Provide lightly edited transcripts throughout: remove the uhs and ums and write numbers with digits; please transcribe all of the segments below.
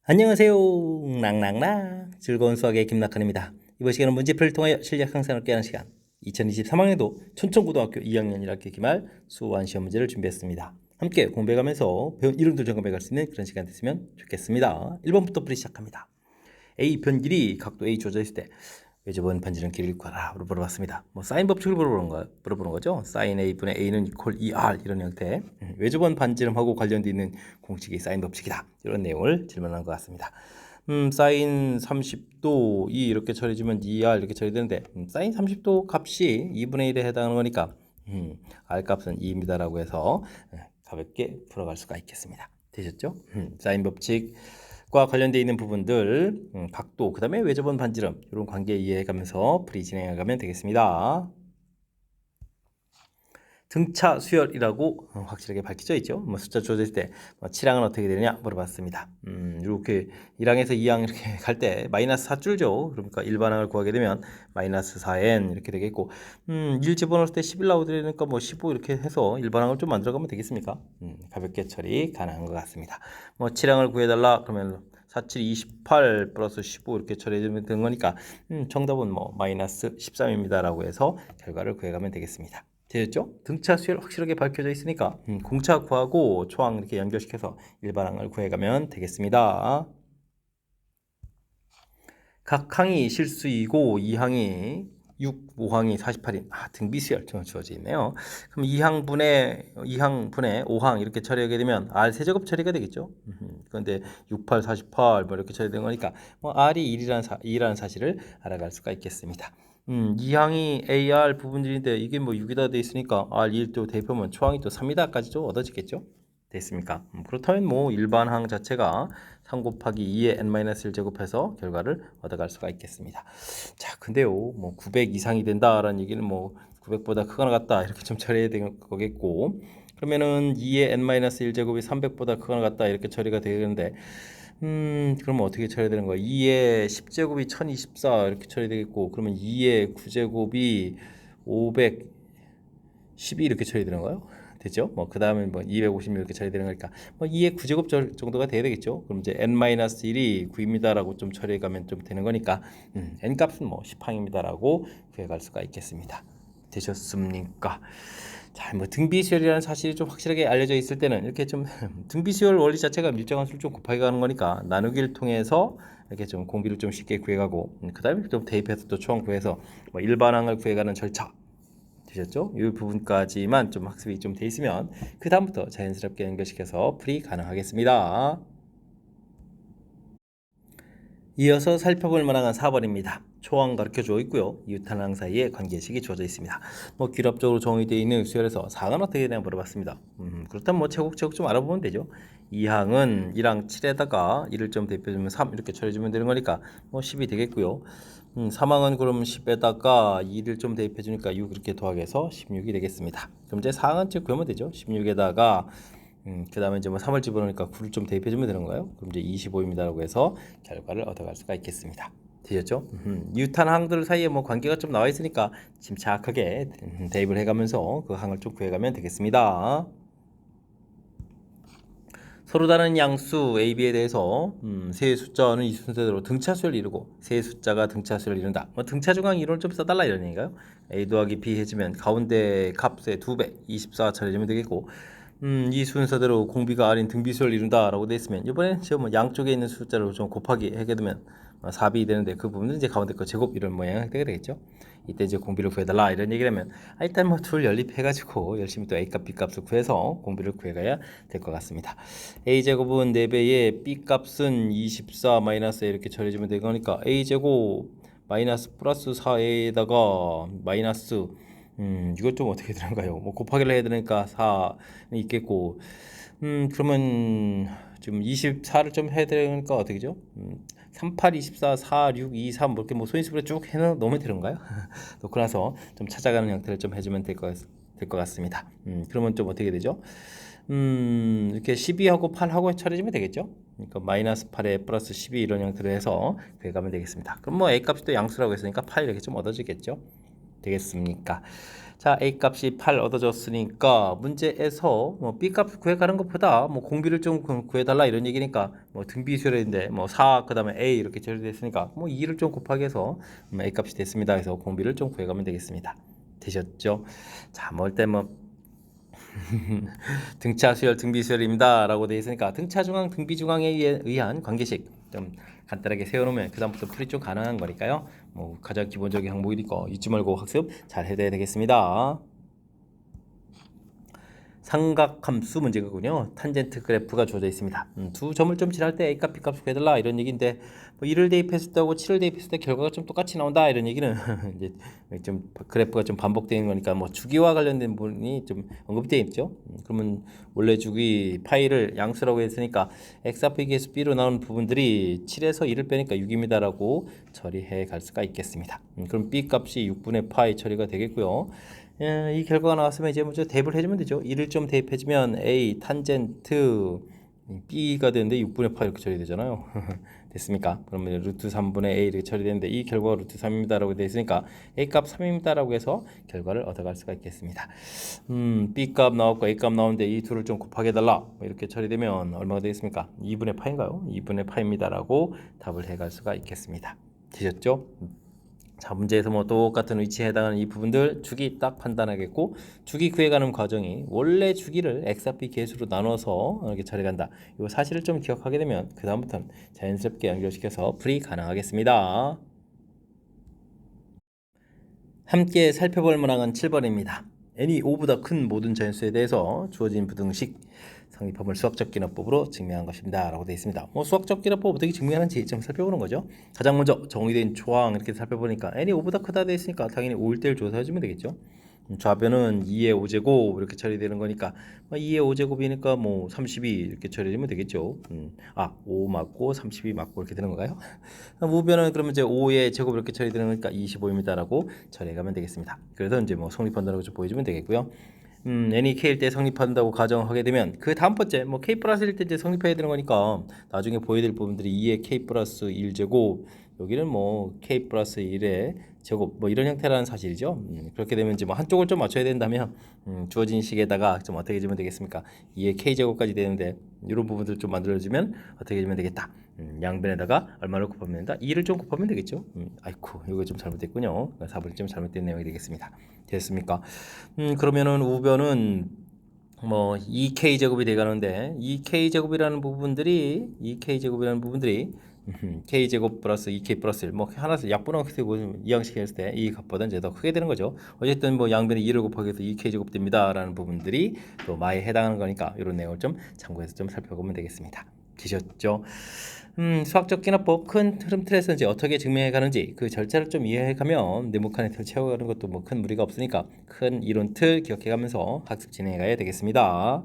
안녕하세요. 낭낭낭 즐거운 수학의 김낙헌입니다. 이번 시간은 문제풀이를 통하여 실력 향상을 깨는 시간 2023학년도 춘천고등학교 2학년 1학기 기말 수완 시험 문제를 준비했습니다. 함께 공부해가면서 배운 이름도 점검해갈 수 있는 그런 시간 됐으면 좋겠습니다. 1번부터 풀이 시작합니다. A 변길이 각도 A 주어져 있을 때 외접원 반지름 길이를 구하라 물어봤습니다. 사인 법칙을 물어보는 거죠. 사인 A분의 A는 이퀄 2R 이런 형태. 외접원 반지름하고 관련되어 있는 공식이 사인 법칙이다. 이런 내용을 질문한 것 같습니다. 사인 30도 2 이렇게 처리해주면 2R 이렇게 처리되는데 사인 30도 값이 2분의 1에 해당하는 거니까 R 값은 2입니다라고 해서 가볍게 풀어갈 수가 있겠습니다. 되셨죠? 사인 법칙 과 관련되어 있는 부분들, 각도, 그 다음에 외접원 반지름 이런 관계 이해해가면서 풀이 진행해가면 되겠습니다. 등차 수열이라고 확실하게 밝혀져 있죠. 숫자 주어져 있을 때 7항은 어떻게 되느냐 물어봤습니다. 이렇게 1항에서 2항 이렇게 갈 때 마이너스 4줄죠. 그러니까 일반항을 구하게 되면 마이너스 4n 이렇게 되겠고 1 집어넣을 때 11 나오더니까 15 이렇게 해서 일반항을 좀 만들어가면 되겠습니까? 가볍게 처리 가능한 것 같습니다. 7항을 구해달라 그러면 4, 7, 28 플러스 15 이렇게 처리해주면 되는 거니까 정답은 마이너스 13입니다 라고 해서 결과를 구해가면 되겠습니다. 되셨죠? 등차 수열 확실하게 밝혀져 있으니까 공차 구하고 초항 이렇게 연결시켜서 일반항을 구해가면 되겠습니다. 각 항이 실수이고 2항이 6, 5항이 48인 등비수열 주어져 있네요. 그럼 2항분의 5항 이렇게 처리하게 되면 R 세제곱 처리가 되겠죠. 그런데 68, 48 이렇게 처리된 거니까 R이 2라는 사실을 알아갈 수가 있겠습니다. 2항이 AR 부분들인데 이게 6이다 돼 있으니까 R1 또 대입하면 초항이 또 3이다까지도 얻어지겠죠. 됐습니까? 그렇다면 일반항 자체가 3 곱하기 2의 n-1 제곱해서 결과를 얻어갈 수가 있겠습니다. 자, 근데요, 900 이상이 된다라는 얘기는 900보다 크거나 같다 이렇게 좀 처리해야 되는 거겠고, 그러면은 2의 n-1 제곱이 300보다 크거나 같다 이렇게 처리가 되는데, 그러면 어떻게 처리되는 거야? 2의 10제곱이 1024 이렇게 처리되겠고, 그러면 2의 9제곱이 512 이렇게 처리되는 거예요? 되죠? 그 다음에 256 이렇게 처리되는 거니까 2의 9제곱 정도가 돼야 되겠죠? 그럼 이제 n-1이 9입니다라고 좀 처리해가면 좀 되는 거니까 n 값은 10항입니다라고 구해갈 수가 있겠습니다. 되셨습니까? 자, 등비수열이라는 사실이 좀 확실하게 알려져 있을 때는 이렇게 좀 등비수열 원리 자체가 밀정한 수를 좀 곱하기 가는 거니까 나누기를 통해서 이렇게 좀 공비를 좀 쉽게 구해가고 그 다음에 좀 대입해서 또 초항 구해서 일반항을 구해가는 절차 되셨죠? 이 부분까지만 좀 학습이 좀 돼 있으면 그 다음부터 자연스럽게 연결시켜서 풀이 가능하겠습니다. 이어서 살펴볼 만한 4번입니다. 초항 가르쳐주어 있고요. 이웃하나항 사이에 관계식이 주어져 있습니다. 규랍적으로 정의되어 있는 수열에서 4항은 어떻게 되냐 물어봤습니다. 그렇다면 체곡 좀 알아보면 되죠. 2항은 1항 7에다가 1을 좀 대표해주면 3 이렇게 처리해주면 되는 거니까 10이 되겠고요. 3항은 그럼 10에다가 2를 좀 대입해주니까 6 이렇게 더하게서 16이 되겠습니다. 그럼 이제 4항은 즉 구하면 되죠. 16에다가 그 다음에 이제 3을 집어넣으니까 9를 좀 대입해주면 되는 거예요. 그럼 이제 25입니다라고 해서 결과를 얻어갈 수가 있겠습니다. 되셨죠? 이웃한 항들 사이에 관계가 좀 나와 있으니까 침착하게 대입을 해가면서 그 항을 좀 구해가면 되겠습니다. 서로 다른 양수 A, B에 대해서 세 숫자는 이 순서대로 등차수를 이루고 세 숫자가 등차수를 이룬다. 등차중앙 이론을 좀 써달라 이런 얘기인가요? A 더하기 B 해주면 가운데 값의 2배 24 처리해주면 되겠고 이 순서대로 공비가 R인 등비수를 이룬다라고 되어 있으면 이번엔 양쪽에 있는 숫자를 좀 곱하기 하게 되면 4B 되는데 그 부분은 이제 가운데 거 제곱 이런 모양이 되게 되겠죠. 이때 이제 공비를 구해달라 이런 얘기를 하면 일단 둘 연립해가지고 열심히 또 A값 B값을 구해서 공비를 구해가야 될 것 같습니다. A제곱은 4배에 B값은 24 마이너스 이렇게 처리해주면 되니까 A제곱 마이너스 플러스 4A에다가 마이너스 이것 좀 어떻게 되는가요? 곱하기를 해야 되니까 4 있겠고 그러면 지금 24를 좀 해야 되니까 어떻게죠? 38, 24, 4, 6, 2, 3 이렇게 소인수분해 쭉 해놓으면 되는가요? 놓고 나서 좀 찾아가는 형태를 좀 해주면 될 것 같습니다. 그러면 좀 어떻게 되죠? 이렇게 12하고 8하고 처리해주면 되겠죠? 그러니까 마이너스 8에 플러스 12 이런 형태로 해서 구해가면 되겠습니다. 그럼 A 값이 또 양수라고 했으니까 8 이렇게 좀 얻어지겠죠? 되겠습니까? 자, A 값이 8 얻어졌으니까 문제에서 뭐 B 값 구해가는 것보다 뭐 공비를 좀 구해달라 이런 얘기니까 뭐 등비수열인데 뭐 4, 그 다음에 A 이렇게 처리됐으니까 뭐 2를 좀 곱하기 해서 A 값이 됐습니다. 그래서 공비를 좀 구해가면 되겠습니다. 되셨죠? 자, 뭐 일단 뭐 등차 수열 등비 수열입니다 라고 되어 있으니까 등차 중앙 등비 중앙에 의한 관계식 좀 간단하게 세워놓으면 그 다음부터 풀이 좀 가능한 거니까요. 뭐 가장 기본적인 항목이니까 잊지 말고 학습 잘 해야 되겠습니다. 삼각함수 문제거든요. 탄젠트 그래프가 주어져 있습니다. 두 점을 좀 칠할 때 A 값, B 값 구해달라 이런 얘기인데 뭐 1을 대입했을 때하고 7을 대입했을 때 결과가 좀 똑같이 나온다 이런 얘기는 이제 좀 그래프가 좀 반복되는 거니까 뭐 주기와 관련된 부분이 좀 언급되어 있죠. 그러면 원래 주기 파이를 양수라고 했으니까 X 앞에 계수 B로 나오는 부분들이 7에서 1을 빼니까 6입니다라고 처리해 갈 수가 있겠습니다. 그럼 B 값이 6분의 파이 처리가 되겠고요. 이 결과가 나왔으면 이제 먼저 대입을 해주면 되죠. 1을 좀 대입해주면 A 탄젠트 B가 되는데 6분의 8 이렇게 처리되잖아요. 됐습니까? 그러면 루트 3분의 A 이렇게 처리되는데 이 결과가 루트 3입니다 라고 되어 있으니까 A 값 3입니다 라고 해서 결과를 얻어갈 수가 있겠습니다. B 값 나왔고 A 값 나오는데 이 둘을 좀 곱하게 해달라 뭐 이렇게 처리되면 얼마가 되겠습니까? 2분의 8인가요? 2분의 8입니다 라고 답을 해갈 수가 있겠습니다. 되셨죠? 자, 문제에서 뭐 똑같은 위치에 해당하는 이 부분들 주기 딱 판단하겠고, 주기 구해가는 과정이 원래 주기를 x 앞 b 계수로 나눠서 이렇게 처리간다. 이 사실을 좀 기억하게 되면 그 다음부터는 자연스럽게 연결시켜서 풀이 가능하겠습니다. 함께 살펴볼 문항은 7번입니다. n이 5보다 큰 모든 자연수에 대해서 주어진 부등식 성립함을 수학적 기납법으로 증명한 것입니다 라고 되어 있습니다. 뭐 수학적 기납법 어떻게 증명하는지 좀 살펴보는 거죠. 가장 먼저 정의된 조항 이렇게 살펴보니까 n이 5보다 크다 되어 있으니까 당연히 5일 때를 조사해주면 되겠죠. 좌변은 2의 5제곱 이렇게 처리되는 거니까 2의 5제곱이니까 뭐 32 이렇게 처리되면 되겠죠. 5 맞고 32 맞고 이렇게 되는 건가요? 우변은 그러면 이제 5의 제곱 이렇게 처리되는 거니까 25입니다라고 처리해가면 되겠습니다. 그래서 이제 뭐 성립한다고 좀 보여주면 되겠고요. n이 k일 때 성립한다고 가정하게 되면 그 다음 번째 뭐 k 플러스 1때 이제 성립해야 되는 거니까 나중에 보여드릴 부분들이 2의 k 플러스 1제곱 여기는 뭐 k 플러스 1의 제곱 뭐 이런 형태라는 사실이죠. 그렇게 되면 이제 뭐 한쪽을 좀 맞춰야 된다면 주어진 식에다가 좀 어떻게 해주면 되겠습니까? 2의 k 제곱까지 되는데 이런 부분들 좀 만들어주면 어떻게 해주면 되겠다. 양변에다가 얼마를 곱하면 된다? 2를 좀 곱하면 되겠죠. 아이쿠 이거 좀 잘못됐군요. 4분이 좀 잘못된 내용이 되겠습니다. 됐습니까? 그러면은 우변은 뭐 2k 제곱이 돼가는데 2k 제곱이라는 부분들이 k 제곱 플러스 2k 플러스 1 뭐 하나씩 약분하고 이항식 했을 때 이 값보다 이제 더 크게 되는 거죠. 어쨌든 뭐 양변에 2를 곱하기 해서 2k 제곱 됩니다라는 부분들이 또 마에 해당하는 거니까 이런 내용을 좀 참고해서 좀 살펴보면 되겠습니다. 되셨죠? 수학적 기납법 큰 흐름 틀에서 이제 어떻게 증명해 가는지 그 절차를 좀 이해해 가면 네모칸의 틀 채워가는 것도 뭐 큰 무리가 없으니까 큰 이론 틀 기억해 가면서 학습 진행해 가야 되겠습니다.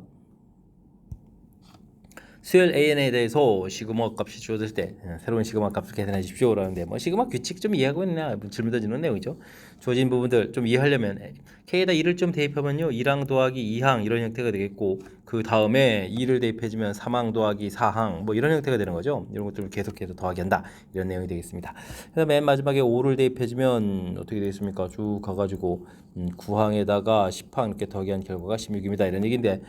수열 AN에 대해서 시그마 값이 주어질 때 새로운 시그마 값을 계산해 주십시오 라는데 뭐 시그마 규칙 좀 이해하고 있냐 질문 던지는 내용이죠. 주어진 부분들 좀 이해하려면 K에다 2를 좀 대입하면요 2항 더하기 2항 이런 형태가 되겠고 그 다음에 2를 대입해주면 3항 더하기 4항 뭐 이런 형태가 되는 거죠. 이런 것들을 계속해서 더하기 한다 이런 내용이 되겠습니다. 그래서 맨 마지막에 5를 대입해주면 어떻게 되겠습니까? 쭉 가가지고 9항에다가 10항 이렇게 더하기한 결과가 16입니다 이런 얘기인데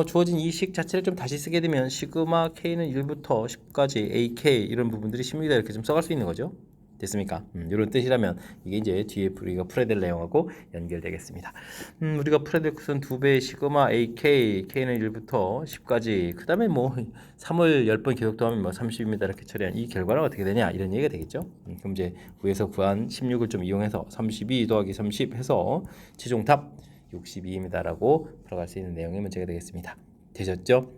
주어진 이 식 자체를 좀 다시 쓰게 되면 시그마 K는 1부터 10까지 AK 이런 부분들이 10입니다 이렇게 좀 써갈 수 있는 거죠. 됐습니까? 이런 뜻이라면 이게 이제 뒤에 우리가 풀어야 될 내용하고 연결되겠습니다. 우리가 풀어야 될 것은 2배의 시그마 AK, K는 1부터 10까지 그 다음에 뭐 3을 10번 계속 더하면 뭐 30입니다 이렇게 처리한 이 결과는 어떻게 되냐 이런 얘기가 되겠죠. 그럼 이제 위에서 구한 16을 좀 이용해서 32 더하기 30 해서 최종 답 62입니다라고 풀어갈 수 있는 내용의 문제가 되겠습니다. 되셨죠?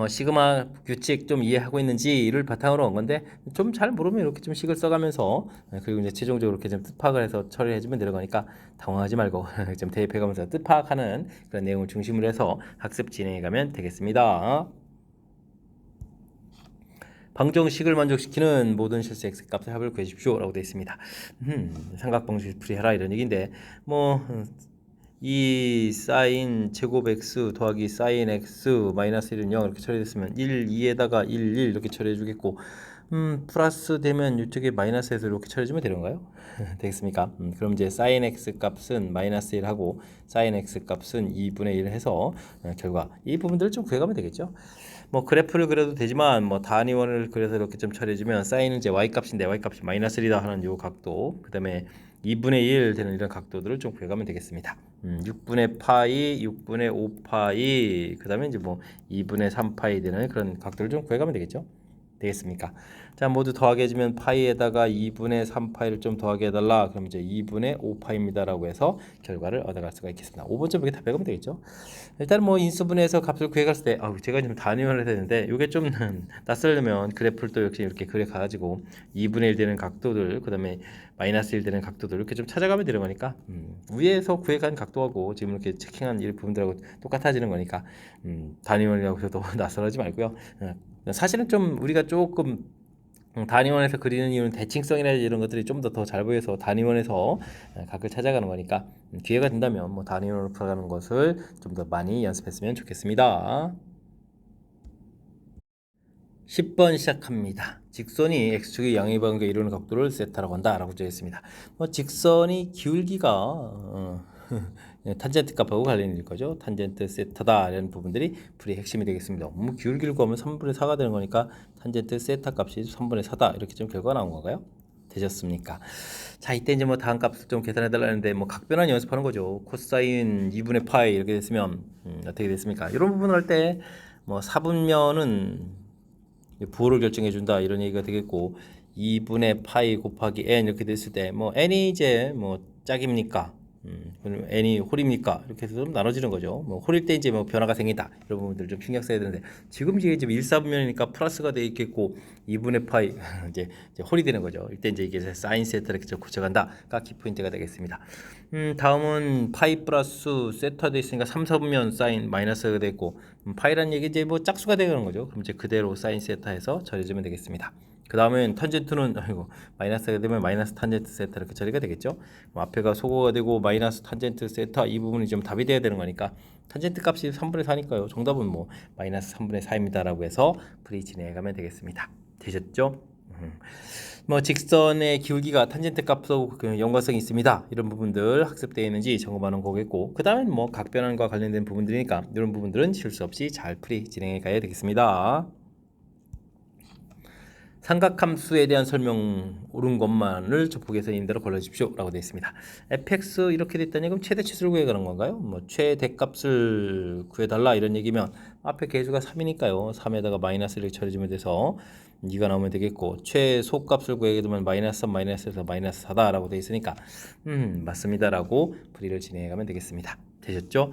시그마 규칙 좀 이해하고 있는지를 바탕으로 한 건데 좀 잘 모르면 이렇게 좀 식을 써가면서 그리고 이제 최종적으로 이렇게 좀 뜻파악을 해서 처리해주면 들어가니까 당황하지 말고 좀 대입해가면서 뜻파악하는 그런 내용을 중심으로 해서 학습 진행해가면 되겠습니다. 방정식을 만족시키는 모든 실수 x값의 합을 구해주십시오 라고 되어 있습니다. 삼각방정식 풀이해라 이런 얘기인데 이 사인 제곱 x 더하기 사인 x 마이너스 1은 0 이렇게 처리됐으면 1, 2에다가 1, 1 이렇게 처리해 주겠고 플러스 되면 이쪽에 마이너스에서 이렇게 처리해주면 되는 건가요? 되겠습니까? 그럼 이제 sin x 값은 마이너스 1 하고 sin x 값은 2분의 1 해서 결과 이 부분들을 좀 구해가면 되겠죠. 뭐 그래프를 그려도 되지만 뭐 단위원을 그려서 이렇게 좀 처리해주면 sin은 이제 y 값인데 y 값이 마이너스 1이다 하는 요 각도, 그 다음에 2분의 1 되는 이런 각도들을 좀 구해가면 되겠습니다. 6분의 파이, 6분의 5파이, 그 다음에 이제 뭐 2분의 3파이 되는 그런 각도를 좀 구해가면 되겠죠. 되겠습니까? 자, 모두 더하게 해주면 파이에다가 2분의 3파이를 좀 더하게 해달라. 그럼 이제 2분의 5파입니다 라고 해서 결과를 얻어갈 수가 있겠습니다. 5번째 보기 다 빼가면 되겠죠. 일단 뭐 인수분해에서 값을 구해갔을 때 제가 좀 단위화를 해야 되는데 이게 좀 낯설려면 그래프를 또 역시 이렇게 그려가지고 2분의 1 되는 각도들, 그 다음에 마이너스 1 되는 각도들 이렇게 좀 찾아가면 되는 거니까 위에서 구해간 각도하고 지금 이렇게 체킹한 이 부분들하고 똑같아지는 거니까 단위원이라고 해도 낯설하지 말고요. 사실은 좀 우리가 조금 단위원에서 그리는 이유는 대칭성이나 이런 것들이 좀 더 잘 보여서 단위원에서 각을 찾아가는 거니까 기회가 된다면 뭐 단위원으로 풀어가는 것을 좀 더 많이 연습했으면 좋겠습니다. 10번 시작합니다. 직선이 x축의 양위반경에 이루는 각도를 세타라고 한다 라고 되어 있습니다. 직선이 기울기가 탄젠트 값하고 관련일 거죠. 탄젠트 세타다 이런 부분들이 풀이의 핵심이 되겠습니다. 기울기를 구하면 3분의 4가 되는 거니까 탄젠트 세타 값이 3분의 4다 이렇게 좀 결과가 나온 건가요? 되셨습니까? 자, 이때 이제 뭐 다음 값을 좀 계산해 달라는데 뭐 각변환 연습하는 거죠. 코사인 2분의 파이 이렇게 됐으면 어떻게 됐습니까? 이런 부분을 할 때 뭐 4분면은 부호를 결정해 준다 이런 얘기가 되겠고 2분의 파이 곱하기 n 이렇게 됐을 때 뭐 n이 이제 뭐 짝입니까? 그럼 n이 홀입니까? 이렇게 해서 좀 나눠지는 거죠. 뭐 홀일 때 이제 뭐 변화가 생긴다 이런 부분들 좀 신경 써야 되는데 지금 이게 1사분면이니까 플러스가 돼 있겠고 2분의 파이 이제 홀이 되는 거죠. 이때 이제 이게 사인 세타를 이렇게 고쳐간다가 키포인트가 되겠습니다. 다음은 파이 플러스 세타 돼 있으니까 3, 4분면 사인 마이너스가 돼 있고 파이란 얘기 이제 뭐 짝수가 되는 거죠. 그럼 이제 그대로 사인 세타해서 처리해주면 되겠습니다. 그 다음엔 탄젠트는 마이너스가 되면 마이너스 탄젠트 세타 이렇게 처리가 되겠죠. 앞에가 소거가 되고 마이너스 탄젠트 세타 이 부분이 좀 답이 돼야 되는 거니까 탄젠트 값이 3분의 4니까요. 정답은 뭐 마이너스 3분의 4입니다 라고 해서 풀이 진행해가면 되겠습니다. 되셨죠? 뭐 직선의 기울기가 탄젠트 값하고 연관성이 있습니다. 이런 부분들 학습되어 있는지 점검하는 거겠고 그 다음엔 뭐 각변환과 관련된 부분들이니까 이런 부분들은 실수 없이 잘 풀이 진행해 가야 되겠습니다. 삼각함수에 대한 설명 옳은 것만을 보기에서 있는 대로 골라주십시오 라고 되어 있습니다. fx 이렇게 됐다니 그럼 최대치수를 구해가는 건가요? 뭐 최대값을 구해달라 이런 얘기면 앞에 개수가 3이니까요 3에다가 마이너스를 처리해주면 돼서 2가 나오면 되겠고 최소값을 구하게 되면 마이너스 3 마이너스에서 마이너스 4다 라고 되어 있으니까 맞습니다 라고 풀이를 진행해가면 되겠습니다. 되셨죠?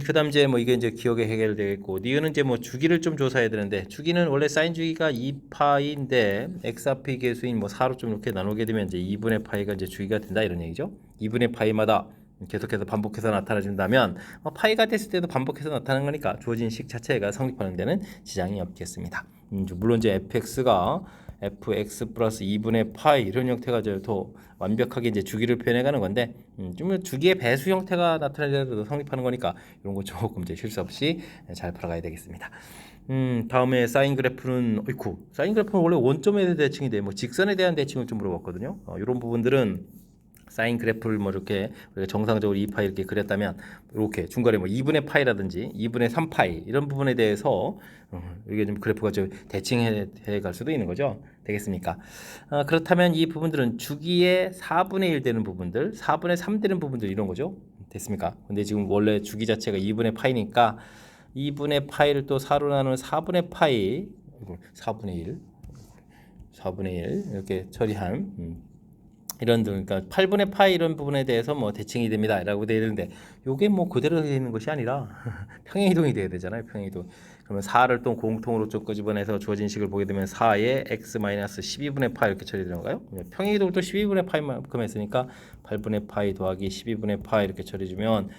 그 다음 이제 뭐 이게 이제 기억에 해결되겠고 니은은 이제 뭐 주기를 좀 조사해야 되는데 주기는 원래 사인 주기가 2파이인데 x 앞의 개수인 뭐 4로 좀 이렇게 나누게 되면 이제 2분의 파이가 이제 주기가 된다 이런 얘기죠. 2분의 파이마다 계속해서 반복해서 나타나준다면 파이가 됐을 때도 반복해서 나타나는 거니까 주어진 식 자체가 성립하는 데는 지장이 없겠습니다. 물론 이제 fx가 fx 플러스 2분의 파이 이런 형태가 더 완벽하게 이제 주기를 표현해가는 건데 좀 주기의 배수 형태가 나타나더라도 성립하는 거니까 이런 거 조금 이제 실수 없이 잘 풀어가야 되겠습니다. 다음에 사인 그래프는 사인 그래프는 원래 원점에 대한 대칭인데 뭐 직선에 대한 대칭을 좀 물어봤거든요. 이런 부분들은 사인 그래프를 뭐 이렇게 우리가 정상적으로 2파이 이렇게 그렸다면 이렇게 중간에 뭐 2분의 파이라든지 2분의 3파이 이런 부분에 대해서 이게 좀 그래프가 좀 대칭해 갈 수도 있는 거죠. 되겠습니까? 그렇다면 이 부분들은 주기의 4분의 1 되는 부분들, 4분의 3 되는 부분들 이런 거죠. 됐습니까? 근데 지금 원래 주기 자체가 2분의 파이니까 2분의 파이를 또 4로 나누는 4분의 파이 4분의 1 이렇게 처리한 이런 그러니까 8분의 파이 이런 부분에 대해서 뭐 대칭이 됩니다 라고 되어 있는데 요게 뭐 그대로 되어 있는 것이 아니라 평행이동이 돼야 되잖아요. 평행이동. 그러면 4를 또 공통으로 좀 끄집어내서 주어진 식을 보게 되면 4에 x-12분의 파이 이렇게 처리되는 건가요? 평행이동을 또 12분의 파이만큼 했으니까 8분의 파이 더하기 12분의 파이 이렇게 처리해주면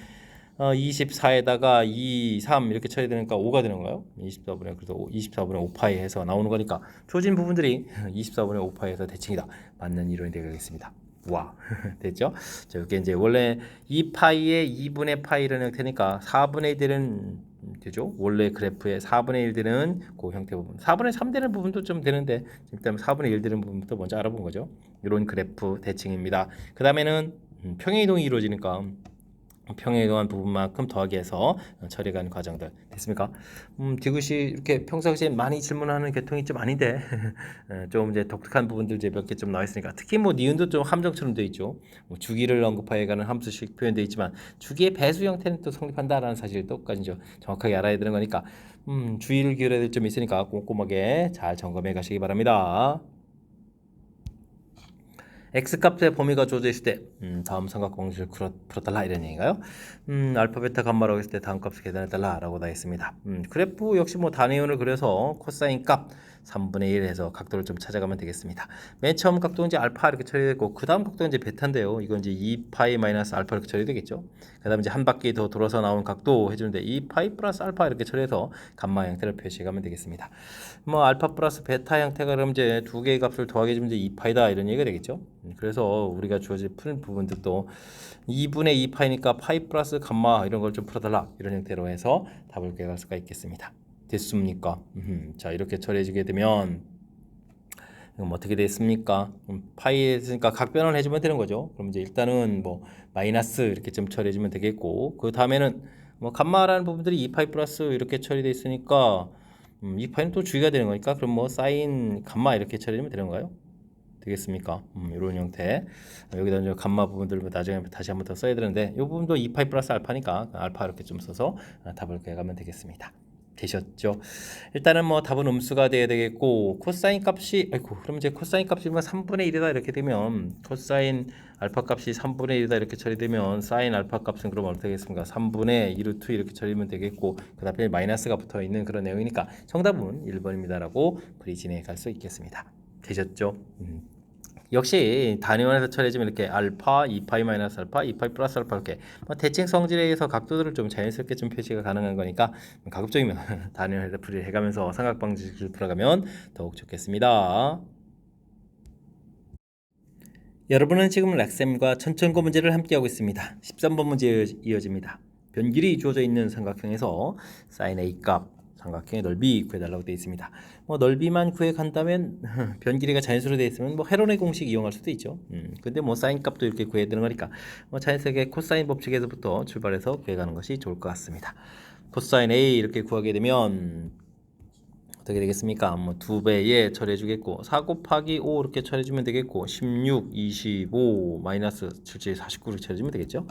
24에다가 2, 3 이렇게 처리되니까 5가 되는 거예요. 24분의 그래서 24분의 5파이 해서 나오는 거니까 주어진 부분들이 24분의 5파이에서 대칭이다. 맞는 이론이 되겠습니다. 와 됐죠? 자, 이게 이제 원래 2파이의 2분의 파이 이런 형태니까 4분의 1은 되죠. 원래 그래프의 4분의 1 되는 그 형태 부분, 4분의 3 되는 부분도 좀 되는데 일단 4분의 1 되는 부분부터 먼저 알아본 거죠. 이런 그래프 대칭입니다. 그 다음에는 평행이동이 이루어지니까 평행이동한 부분만큼 더하기해서 처리하는 과정들 됐습니까? 디귿이 이렇게 평상시에 많이 질문하는 계통이 좀 아닌데 좀 이제 독특한 부분들 이제 몇 개 좀 나와 있으니까 특히 뭐 니은도 좀 함정처럼 돼 있죠. 뭐 주기를 언급하여 가는 함수식 표현돼 있지만 주기의 배수 형태는 또 성립한다라는 사실을 똑까지 정확하게 알아야 되는 거니까 주의를 기울여야 될 점이 있으니까 꼼꼼하게 잘 점검해 가시기 바랍니다. x값의 범위가 주어져 있을 때 다음 삼각공식을 풀어달라 이런 얘기인가요? 알파, 베타, 감마라고 했을 때 다음 값을 계산해달라 라고 나 있습니다. 그래프 역시 뭐 단위원을 그려서 코사인 값 3분의 1 해서 각도를 좀 찾아가면 되겠습니다. 맨 처음 각도는 이제 알파 이렇게 처리되고 그 다음 각도는 이제 베타인데요. 이건 이제 2파이 마이너스 알파 이렇게 처리되겠죠. 그 다음에 이제 한 바퀴 더 돌아서 나온 각도 해주는데 2파이 플러스 알파 이렇게 처리해서 감마 형태를 표시해가면 되겠습니다. 뭐 알파 플러스 베타 형태가 그럼 이제 두 개의 값을 더하게 주면 이제 2파이다 이런 얘기가 되겠죠. 그래서 우리가 주어진 푸는 부분들도 2분의 2파이니까 파이 플러스 감마 이런 걸 좀 풀어달라 이런 형태로 해서 답을 구할 수가 있겠습니다. 됐습니까? 자 이렇게 처리해주게 되면 그럼 어떻게 됐습니까? 파이에 있으니까 각변을 해주면 되는 거죠. 그럼 이제 일단은 뭐 마이너스 이렇게 좀 처리해주면 되겠고 그 다음에는 뭐 감마라는 부분들이 2파이 플러스 이렇게 처리돼 있으니까 2파이는 또 주의가 되는 거니까 그럼 뭐 사인 감마 이렇게 처리하면 되는 거예요? 되겠습니까? 이런 형태 여기다 이제 감마 부분들 나중에 다시 한번 더 써야 되는데 이 부분도 2파이 플러스 알파니까 알파 이렇게 좀 써서 답을 구해가면 되겠습니다. 되셨죠? 일단은 뭐 답은 음수가 돼야 되겠고 코사인 값이 아이고 그럼 이제 코사인 값이 3분의 1이다 이렇게 되면 코사인 알파 값이 3분의 1이다 이렇게 처리되면 사인 알파 값은 그럼 어떻게 되겠습니까? 3분의 2루트 이렇게 처리하면 되겠고 그 다음에 마이너스가 붙어 있는 그런 내용이니까 정답은 1번입니다 라고 풀이 진행해 갈 수 있겠습니다. 되셨죠? 역시 단위원에서 처리해주면 이렇게 알파, 2파이 마이너스 알파, 2파이 플러스 알파 이렇게 뭐 대칭 성질에 의해서 각도들을 좀 자연스럽게 좀 표시가 가능한 거니까 가급적이면 단위원에서 풀이를 해가면서 삼각방식을 풀어가면 더욱 좋겠습니다. 여러분은 지금 렉셈과 천천고 문제를 함께하고 있습니다. 13번 문제 이어집니다. 변길이 주어져 있는 삼각형에서 sin A 값 삼각형의 넓이 구해달라고 되어 있습니다. 뭐 넓이만 구해간다면 변길이가 자연수로 되어 있으면 뭐 헤론의 공식 이용할 수도 있죠. 근데 뭐 사인 값도 이렇게 구해야 되는 거니까 뭐 자연스럽게 코사인 법칙에서부터 출발해서 구해가는 것이 좋을 것 같습니다. 코사인 A 이렇게 구하게 되면 어떻게 되겠습니까? 뭐 2배에 처리해 주겠고 4 곱하기 5 이렇게 처리해 주면 되겠고 16, 25, 마이너스 77, 49 이렇게 처리해 주면 되겠죠?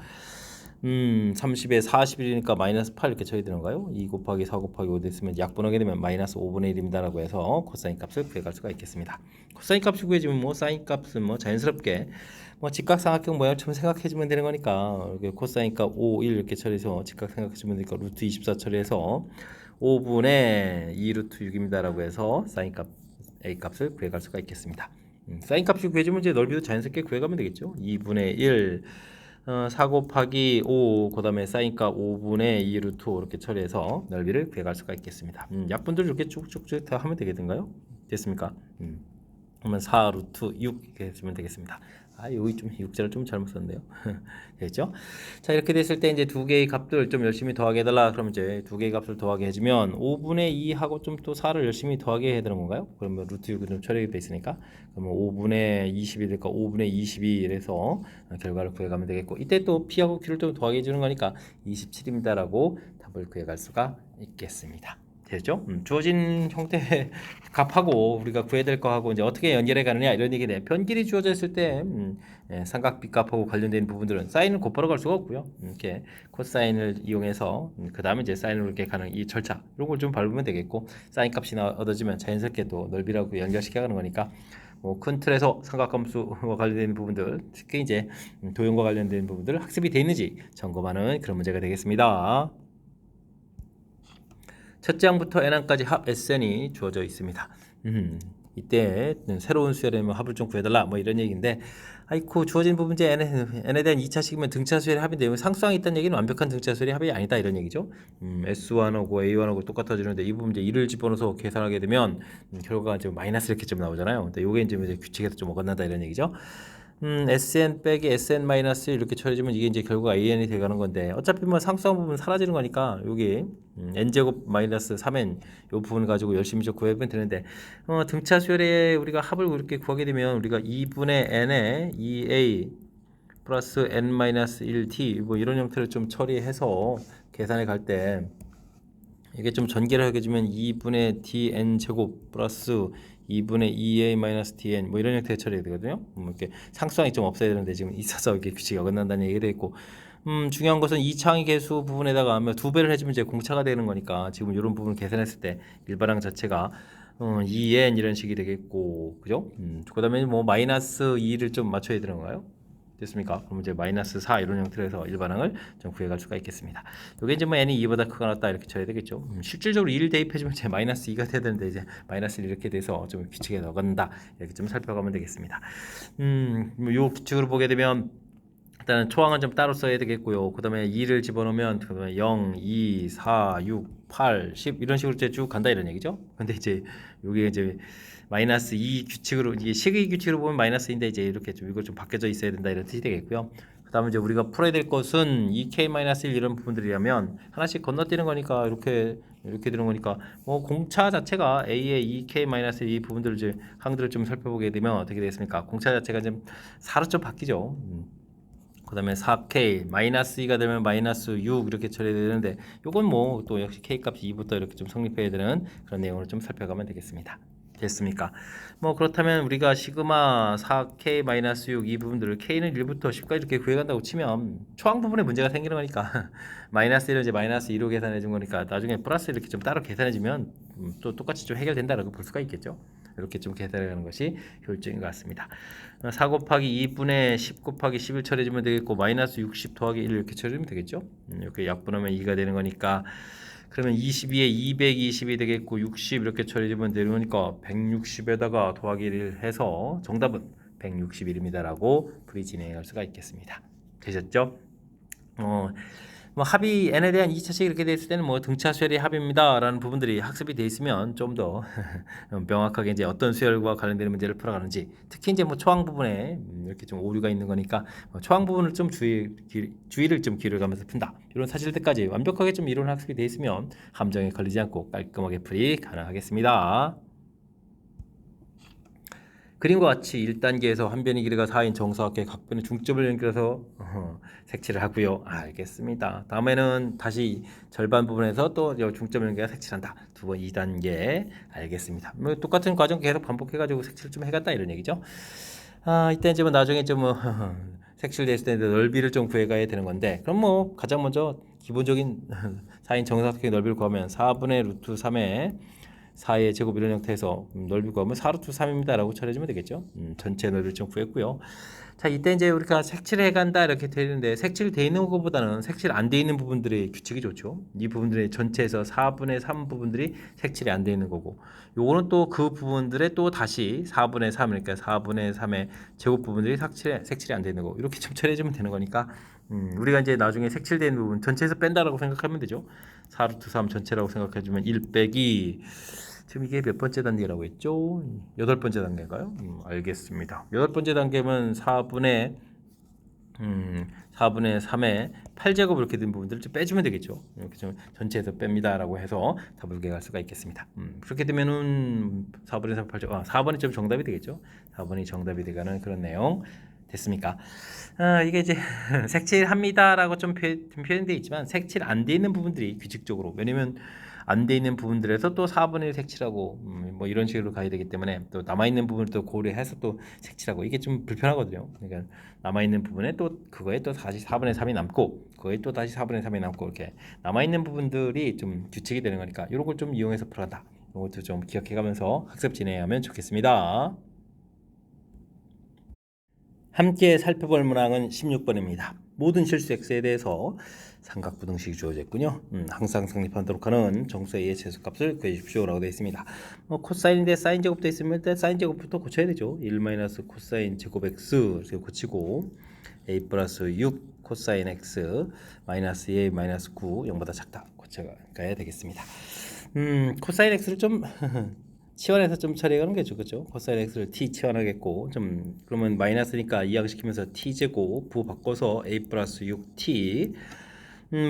30에 41이니까 마이너스 8 이렇게 처리되는 건가요? 2 곱하기 4 곱하기 5 됐으면 약분하게 되면 마이너스 5분의 1입니다 라고 해서 코사인 값을 구해갈 수가 있겠습니다. 코사인 값을 구해주면 뭐 사인 값은 뭐 자연스럽게 뭐 직각삼각형 모양처럼 생각해 주면 되는 거니까 이렇게 코사인 값 5, 1 이렇게 처리해서 직각 생각해 주면 되니까 루트 24 처리해서 5분의 2 루트 6입니다 라고 해서 사인 값 A 값을 구해갈 수가 있겠습니다. 사인 값을 구해주면 이제 넓이도 자연스럽게 구해가면 되겠죠. 2분의 1 4 곱하기 5 그 다음에 사인값 5분의 2 루트 5 이렇게 처리해서 넓이를 구해갈 수가 있겠습니다. 약분들 이렇게 쭉쭉쭉 다 하면 되겠는가요? 됐습니까? 그러면 4 루트 6 이렇게 해주면 되겠습니다. 여기 좀 6자를 좀 잘못 썼네요. 됐죠? 자 이렇게 됐을 때 이제 두 개의 값들 좀 열심히 더하게 해달라. 그럼 이제 두 개의 값을 더하게 해주면 5분의 2 하고 좀 또 4를 열심히 더하게 해야 되는 건가요? 그러면 루트 6은 좀 처리돼 있으니까 그러면 5분의 21이니까 5분의 22 이래서 결과를 구해가면 되겠고 이때 또 P하고 Q를 좀 더하게 해주는 거니까 27입니다 라고 답을 구해갈 수가 있겠습니다. 되죠? 주어진 형태 값하고 우리가 구해야 될 거하고 이제 어떻게 연결해 가느냐 이런 얘기네. 변길이 주어져 있을 때 삼각비 값하고 관련된 부분들은 사인을 곧바로 갈 수가 없고요. 이렇게 코사인을 이용해서 그 다음에 이제 사인으로 이렇게 가는 이 절차 이런 걸 좀 밟으면 되겠고 사인 값이 얻어지면 자연스럽게 또 넓이라고 연결시켜 가는 거니까 뭐 큰 틀에서 삼각함수와 관련된 부분들 특히 이제 도형과 관련된 부분들 학습이 되어 있는지 점검하는 그런 문제가 되겠습니다. 첫째 항부터 n항까지 합 SN이 주어져 있습니다. 이때 새로운 수열이면 합을 좀 구해달라 뭐 이런 얘기인데 아이고 주어진 부분제 n에 대한 2차식이면 등차 수열의 합인데 상수항이 있다는 얘기는 완벽한 등차 수열의 합이 아니다 이런 얘기죠. S1하고 A1하고 똑같아지는데 이 부분 이제 1을 집어넣어서 계산하게 되면 결과가 이제 마이너스 이렇게 좀 나오잖아요. 근데 요게 이제 규칙에서 좀 어긋난다 이런 얘기죠. SN 빼기 SN 마이너스 이렇게 처리해주면 이게 이제 결국 AN이 돼가는 건데 어차피 뭐 상수항 부분 사라지는 거니까 여기 N제곱 마이너스 3N 요 부분 가지고 열심히 좀 구해보면 되는데 등차 수열에 우리가 합을 이렇게 구하게 되면 우리가 2분의 N에 2A 플러스 N-1T 뭐 이런 형태를 좀 처리해서 계산해 갈 때 이게 좀 전개를 하게 되면 2분의 dn 제곱 플러스 2분의 2a-dn 뭐 이런 형태의 처리가 되거든요. 이렇게 상수항이 좀 없어야 되는데 지금 있어서 이게 규칙이 어긋난다는 얘기가 있고 중요한 것은 이차항의 개수 부분에다가 하면 2배를 해주면 이제 공차가 되는 거니까 지금 이런 부분을 계산했을 때 일반항 자체가 2n 이런 식이 되겠고 그죠? 그 다음에 뭐 마이너스 2를 좀 맞춰야 되는 건가요? 됐습니까? 그럼 이제 마이너스 4 이런 형태로 해서 일반항을 좀 구해갈 수가 있겠습니다. 이게 이제 뭐 n이 2보다 크거나 같다 이렇게 쳐야 되겠죠. 실질적으로 2를 대입해주면 이제 마이너스 2가 돼야 되는데 이제 마이너스 1 이렇게 돼서 좀 규칙에 어긋난다 이렇게 좀 살펴가면 되겠습니다. 요 규칙으로 보게 되면 일단은 초항은 좀 따로 써야 되겠고요. 그 다음에 2를 집어넣으면 그다음에 0, 2, 4, 6, 8, 10 이런 식으로 이제 쭉 간다 이런 얘기죠. 근데 이제 요게 이제 마이너스 2 규칙으로 이게 식의 규칙으로 보면 마이너스인데 이제 이렇게 좀 이거 좀 바뀌어져 있어야 된다 이런 뜻이 되겠고요. 그다음에 이제 우리가 풀어야 될 것은 2k-1 이런 부분들이라면 하나씩 건너뛰는 거니까 이렇게 되는 거니까 뭐 공차 자체가 a의 2k-1 이 부분들을 이제 항들을 좀 살펴보게 되면 어떻게 되겠습니까? 공차 자체가 좀 4로 좀 바뀌죠. 그 다음에 4k 마이너스 2가 되면 마이너스 6 이렇게 처리해야 되는데 요건 뭐 또 역시 k 값이 2부터 이렇게 좀 성립해야 되는 그런 내용을 좀 살펴가면 되겠습니다. 됐습니까? 뭐 그렇다면 우리가 시그마 4k-6 이 부분들을 k는 1부터 10까지 이렇게 구해간다고 치면 초항 부분에 문제가 생기는 거니까 마이너스 1을 이제 마이너스 2로 계산해 준 거니까 나중에 플러스 이렇게 좀 따로 계산해 주면 또 똑같이 좀 해결된다라고 볼 수가 있겠죠. 이렇게 좀 계산해 가는 것이 효율적인 것 같습니다. 4 곱하기 2분의 10 곱하기 11 처리해주면 되겠고 마이너스 60 더하기 1 이렇게 처리해주면 되겠죠. 이렇게 약분하면 2가 되는 거니까 그러면 22에 220이 되겠고 60 이렇게 처리해주면 되는 거니까 160에다가 더하기 1을 해서 정답은 161입니다라고 풀이 진행할 수가 있겠습니다. 되셨죠? 뭐 합이 n에 대한 2차식 이렇게 돼 있을 때는 뭐 등차 수열이 합입니다라는 부분들이 학습이 돼 있으면 좀 더 명확하게 이제 어떤 수열과 관련되는 문제를 풀어가는지 특히 이제 뭐 초항 부분에 이렇게 좀 오류가 있는 거니까 초항 부분을 좀 주의를 좀 기울여가면서 푼다 이런 사실들까지 완벽하게 좀 이론 학습이 돼 있으면 함정에 걸리지 않고 깔끔하게 풀이 가능하겠습니다. 그림과 같이 1단계에서 한 변의 길이가 4인 정사각의 각변의 중점을 연결해서 색칠을 하고요. 알겠습니다. 다음에는 다시 절반 부분에서 또 중점 연결 색칠한다. 두 번 2단계 알겠습니다. 뭐 똑같은 과정 계속 반복해가지고 색칠 좀 해갔다 이런 얘기죠. 이때 이제 뭐 나중에 좀 색칠됐을 때 넓이를 좀 구해가야 되는 건데 그럼 뭐 가장 먼저 기본적인 4인 정사각형의 넓이를 구하면 4분의 루트 3의 4의 제곱 이런 형태에서 넓이 구하면 4루트 3입니다 라고 처리해주면 되겠죠. 전체 넓이를 좀 구했고요. 자, 이때 이제 우리가 색칠해 간다 이렇게 되는데 색칠돼 있는 것보다는 색칠 안 돼 있는 부분들의 규칙이 좋죠. 이 부분들의 전체에서 4분의 3 부분들이 색칠이 안 돼 있는 거고 요거는 또 그 부분들의 또 다시 4분의 3 그러니까 4분의 3의 제곱 부분들이 색칠이 안 돼 있는 거 이렇게 좀 처리해주면 되는 거니까 우리가 이제 나중에 색칠된 부분 전체에서 뺀다라고 생각하면 되죠. 4루트 3 전체라고 생각해주면 1 빼기 지금 이게 몇 번째 단계라고 했죠? 8번째 단계인가요? 알겠습니다. 8번째 단계면 4분의 3의 8제곱 이렇게 된 부분들을 좀 빼주면 되겠죠. 이렇게 좀 전체에서 뺍니다라고 해서 답을 구할 수가 있겠습니다. 그렇게 되면은 4분의 3, 8제곱 4번이 좀 정답이 되겠죠. 4번이 정답이 되가는 그런 내용 됐습니까? 이게 이제 색칠합니다라고 좀 표현되어 있지만 색칠 안 돼 있는 부분들이 규칙적으로 왜냐면 안 돼 있는 부분들에서 또 4분의 1 색칠하고 뭐 이런 식으로 가야 되기 때문에 또 남아 있는 부분을 또 고려해서 또 색칠하고 이게 좀 불편하거든요. 그러니까 남아 있는 부분에 또 그거에 또 다시 4분의 3이 남고 그거에 또 다시 4분의 3이 남고 이렇게 남아 있는 부분들이 좀 규칙이 되는 거니까 이런 걸 좀 이용해서 풀어간다. 이것도 좀 기억해가면서 학습 진행하면 좋겠습니다. 함께 살펴볼 문항은 16번입니다. 모든 실수 x에 대해서 삼각부등식이 주어져 있군요. 항상 성립하도록 하는 정수 a의 최소값을 구해주십시오라고 되어 있습니다. 코사인인데 사인 제곱도 있으면 일단 사인 제곱부터 고쳐야 되죠. 1 마이너스 코사인 제곱 x 이렇게 고치고 a 플러스 6 코사인 x 마이너스 a 마이너스 9 0보다 작다 고쳐가야 되겠습니다. 코사인 x를 좀 치환해서 좀 처리하는 게 좋겠죠. 코사인 x를 t 치환하겠고 좀 그러면 마이너스니까 이항시키면서 t제곱 부호 바꿔서 a 플러스 6t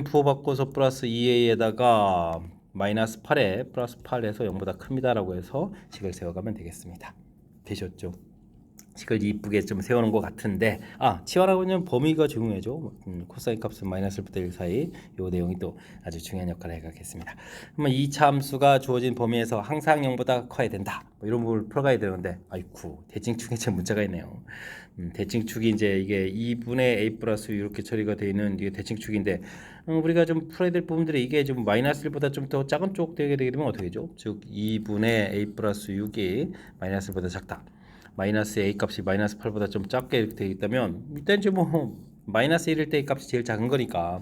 부호 바꿔서 플러스 2a에다가 마이너스 8에 플러스 8에서 0보다 큽니다 라고 해서 식을 세워가면 되겠습니다. 되셨죠? 식을 이쁘게 좀 세우는 것 같은데 치환하고는 범위가 중요하죠. 코사인 값은 마이너스 1부터 1 사이 요 내용이 또 아주 중요한 역할을 해가겠습니다. 그러면 이 참수가 주어진 범위에서 항상 0보다 커야 된다. 뭐 이런 부분을 풀어가야 되는데 아이쿠 대칭축에 제 문제가 있네요. 대칭축이 이제 이게 2분의 a 플러스 이렇게 처리가 되어 있는 이게 대칭축인데 우리가 좀 풀어야 될 부분들이 이게 좀 마이너스 1보다 좀 더 작은 쪽 되게 되면 어떻게 되죠? 즉 2분의 a 플러스 6이 마이너스 1보다 작다. 마이너스 a 값이 마이너스 8보다 좀 작게 이렇게 되어 있다면 일단 이제 뭐 마이너스 1일 때 값이 제일 작은 거니까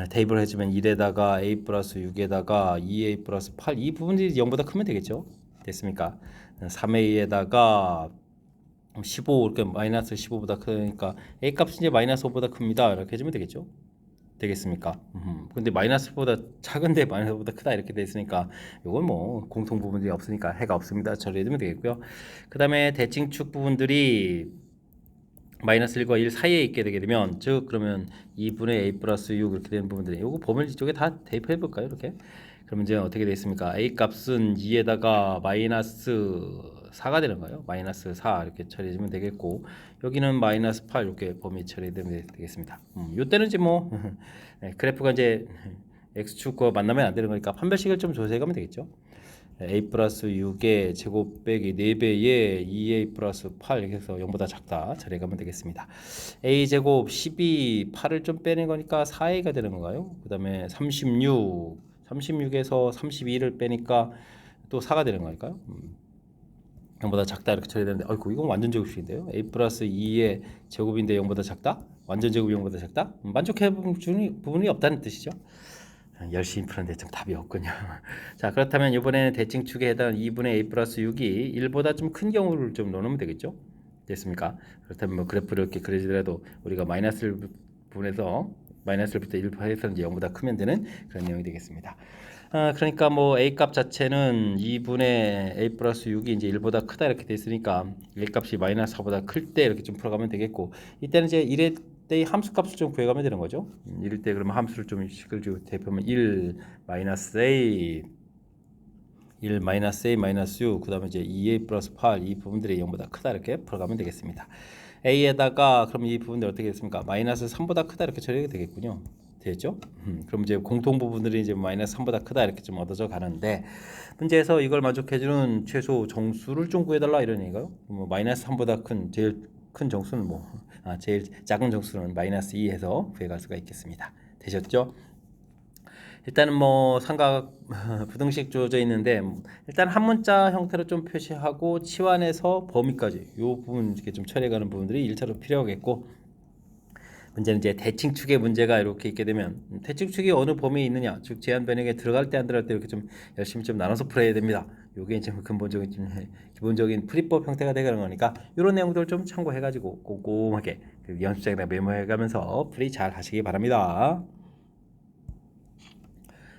대입을 해주면 1에다가 a 플러스 6에다가 2a 플러스 8 이 부분이 0보다 크면 되겠죠. 됐습니까? 3a에다가 15 이렇게 마이너스 15보다 크니까 a 값이 이제 마이너스 5보다 큽니다. 이렇게 해주면 되겠죠. 되겠습니까? 근데 마이너스보다 작은데 마이너스보다 크다 이렇게 돼 있으니까 이건 뭐 공통 부분들이 없으니까 해가 없습니다. 처리해주면 되겠고요. 그 다음에 대칭축 부분들이 마이너스 1과 1 사이에 있게 되게 되면 즉 그러면 2분의 a 플러스 6 이렇게 되는 부분들이 이거 범위 이쪽에 다 대입해 볼까요? 이렇게 그러면 이제 어떻게 되어 있습니까? a 값은 2에다가 마이너스 4가 되는 거예요. 마이너스 4 이렇게 처리해주면 되겠고 여기는 마이너스 8 이렇게 범위 처리되면 되겠습니다. 요때는 이제 뭐 네, 그래프가 이제 x축과 만나면 안 되는 거니까 판별식을 좀 조세해 가면 되겠죠. a 플러스 6의 제곱 빼기 4배의 2a 플러스 8 이렇게 해서 0보다 작다 처리해 가면 되겠습니다. a 제곱 12 8을 좀 빼는 거니까 4a가 되는 건가요? 그 다음에 36에서 32를 빼니까 또 4가 되는 거니까요. 0보다 작다 이렇게 처리되는데 아이고 이건 완전 제곱식인데요. a 플러스 2의 제곱인데 0보다 작다? 완전 제곱이 0보다 작다? 만족해 주는 부분이 없다는 뜻이죠. 열심히 푸는데 좀 답이 없군요. 자 그렇다면 이번에는 대칭축에 해당하는 2분의 a 플러스 6이 1보다 좀 큰 경우를 좀 넣으면 되겠죠. 됐습니까? 그렇다면 뭐 그래프를 이렇게 그려지더라도 우리가 마이너스 1분에서 마이너스 1부터 1해서 이제 0보다 크면 되는 그런 내용이 되겠습니다. 그러니까 뭐 a 값 자체는 2분의 a 플러스 6이 이제 1보다 크다 이렇게 돼 있으니까 a 값이 마이너스 4보다 클 때 이렇게 좀 풀어가면 되겠고 이때는 이제 1의 때의 함수 값을 좀 구해가면 되는 거죠. 이럴 때 그러면 함수를 좀 식을 주고 대표하면 1 마이너스 a 1 마이너스 a 마이너스 6 그 다음에 이제 2a 플러스 8 이 부분들이 0보다 크다 이렇게 풀어가면 되겠습니다. a에다가 그럼 이 부분들 어떻게 됐습니까? 마이너스 3보다 크다 이렇게 처리가 되겠군요. 되죠? 그럼 이제 공통 부분들이 이제 마이너스 3보다 크다 이렇게 좀 얻어져 가는데 문제에서 이걸 만족해주는 최소 정수를 좀 구해달라 이런 얘기가요. 뭐 마이너스 3보다 큰 제일 큰 정수는 제일 작은 정수는 마이너스 2 해서 구해갈 수가 있겠습니다. 되셨죠? 일단은 뭐 삼각 부등식 주어져 있는데 일단 한 문자 형태로 좀 표시하고 치환해서 범위까지 이 부분 이렇게 좀 처리해가는 부분들이 1차로 필요하겠고 문제는 이제 대칭축의 문제가 이렇게 있게 되면 대칭축이 어느 범위에 있느냐 즉 제한 변형에 들어갈 때 안 들어갈 때 이렇게 좀 열심히 좀 나눠서 풀어야 됩니다. 요게 이제 근본적인 기본적인 풀이법 형태가 되는 거니까 이런 내용들 좀 참고해가지고 꼼꼼하게 연습장에다 메모해가면서 풀이 잘 하시기 바랍니다.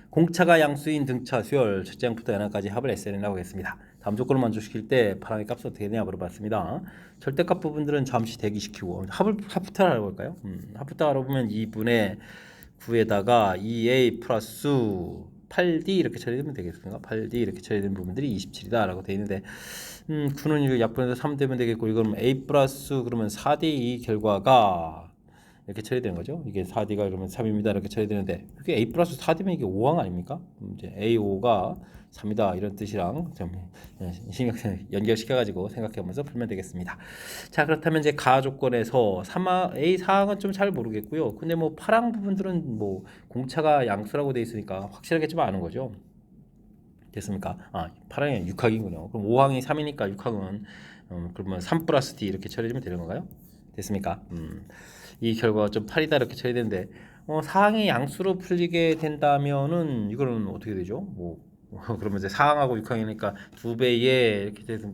공차가 양수인 등차 수열 첫째 항부터 n항까지 합을 SN이라고 하겠습니다. 다음 조건을 만족시킬 때 파랑의 값은 어떻게 되냐 물어봤습니다. 절대값 부분들은 잠시 대기시키고 합부터 알아볼까요? 합부터 알아보면 2분의 9에다가 2a 플러스 8d 이렇게 처리되면 되겠습니까? 8d 이렇게 처리되는 부분들이 27이다 라고 되어 있는데 9는 이거 약분해서 3 되면 되겠고 이거는 a 플러스 그러면 4d 이 결과가 이렇게 처리되는 거죠. 이게 4D가 그러면 3입니다. 이렇게 처리되는데 이게 A 플러스 4D면 이게 5항 아닙니까? 이제 A5가 3이다 이런 뜻이랑 좀 신경 연결시켜가지고 생각해보면서 풀면 되겠습니다. 자 그렇다면 이제 가 조건에서 A 4항은 좀 잘 모르겠고요. 근데 뭐 8항 부분들은 뭐 공차가 양수라고 돼 있으니까 확실하게 좀 아는 거죠. 됐습니까? 8항이 6항이군요. 그럼 5항이 3이니까 6항은 그러면 3 플러스 D 이렇게 처리되면 되는 건가요? 됐습니까? 이 결과가 좀 8이다 이렇게 처리되는데 사항이 양수로 풀리게 된다면은 이거는 어떻게 되죠? 뭐 그러면 이제 4항하고 6항이니까 2배의 이렇게 돼서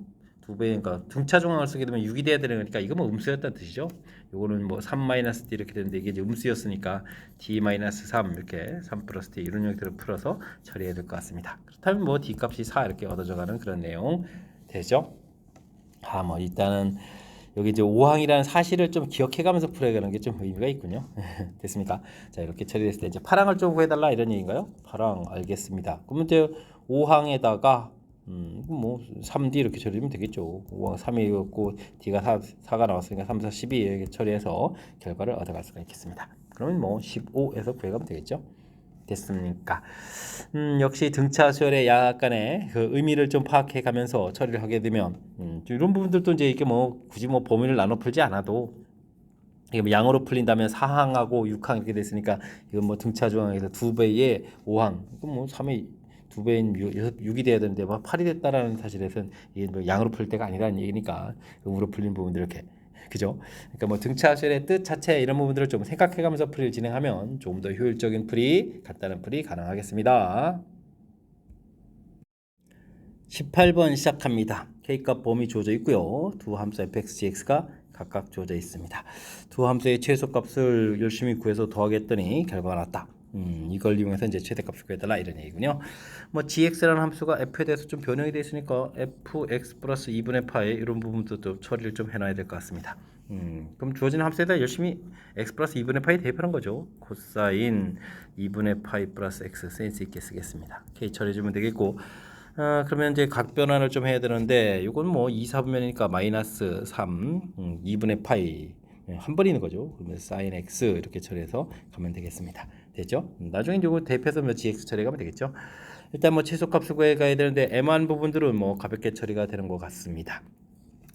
그러니까 등차 중앙을 쓰게 되면 6이 돼야 되는 거니까 이거 뭐 음수였다는 뜻이죠. 요거는 뭐 3-d 이렇게 되는데 이게 이제 음수였으니까 d-3 이렇게 3 플러스 d 이런 형태로 풀어서 처리해야 될 것 같습니다. 그렇다면 뭐 d 값이 4 이렇게 얻어져가는 그런 내용 되죠. 뭐 일단은 여기 이제 5항이라는 사실을 좀 기억해가면서 풀어가는 게 좀 의미가 있군요. 됐습니까? 자, 이렇게 처리됐을 때 이제 8항을 좀 구해달라 이런 얘기인가요? 8항 알겠습니다. 그러면 이제 5항에다가 뭐 3D 이렇게 처리하면 되겠죠. 5항 3이었고 D가 4가 나왔으니까 3, 4, 12 이렇게 처리해서 결과를 얻어갈 수가 있겠습니다. 그러면 뭐 15에서 구해가면 되겠죠. 됐습니까? 역시 등차 수열의 약간의 그 의미를 좀 파악해 가면서 처리를 하게 되면 이런 부분들도 이제 이게 뭐 굳이 뭐 범위를 나눠 풀지 않아도 이게 뭐 양으로 풀린다면 4항하고 6항 이렇게 됐으니까 이건 뭐 등차 중항에서 2배의 5항 이건 뭐 3의 2배인 6이 돼야 되는데 뭐 8이 됐다라는 사실에서는 이게 뭐 양으로 풀 때가 아니라는 얘기니까 음으로 풀린 부분들 이렇게 그죠? 그러니까 뭐 등차수열의 뜻 자체 이런 부분들을 좀 생각해가면서 풀이를 진행하면 조금 더 효율적인 풀이, 간단한 풀이 가능하겠습니다. 18번 시작합니다. K값 범위 주어져 있고요. 두 함수 fx, gx가 각각 주어져 있습니다. 두 함수의 최소값을 열심히 구해서 더하겠더니 결과가 나왔다. 이걸 이용해서 이제 최대값을 구해달라 이런 얘기군요. 뭐 gx라는 함수가 f에 대해서 좀 변형이 되어 있으니까 fx 플러스 2분의 파이 이런 부분도 좀 처리를 좀 해놔야 될 것 같습니다. 그럼 주어진 함수에다 열심히 x 플러스 2분의 파이 대입하는 거죠. 코사인 2분의 파이 플러스 x 센스 있게 쓰겠습니다. k 처리해주면 되겠고 그러면 이제 각 변환을 좀 해야 되는데 이건 뭐 2, 4분면이니까 마이너스 3, 2분의 파이 한 번이 있는 거죠. 그러면 sin x 이렇게 처리해서 가면 되겠습니다. 됐죠? 나중에 이거 대입해서 뭐 gx 처리하면 되겠죠. 일단 뭐 최소값을 구해가야 되는데 애매한 부분들은 뭐 가볍게 처리가 되는 것 같습니다.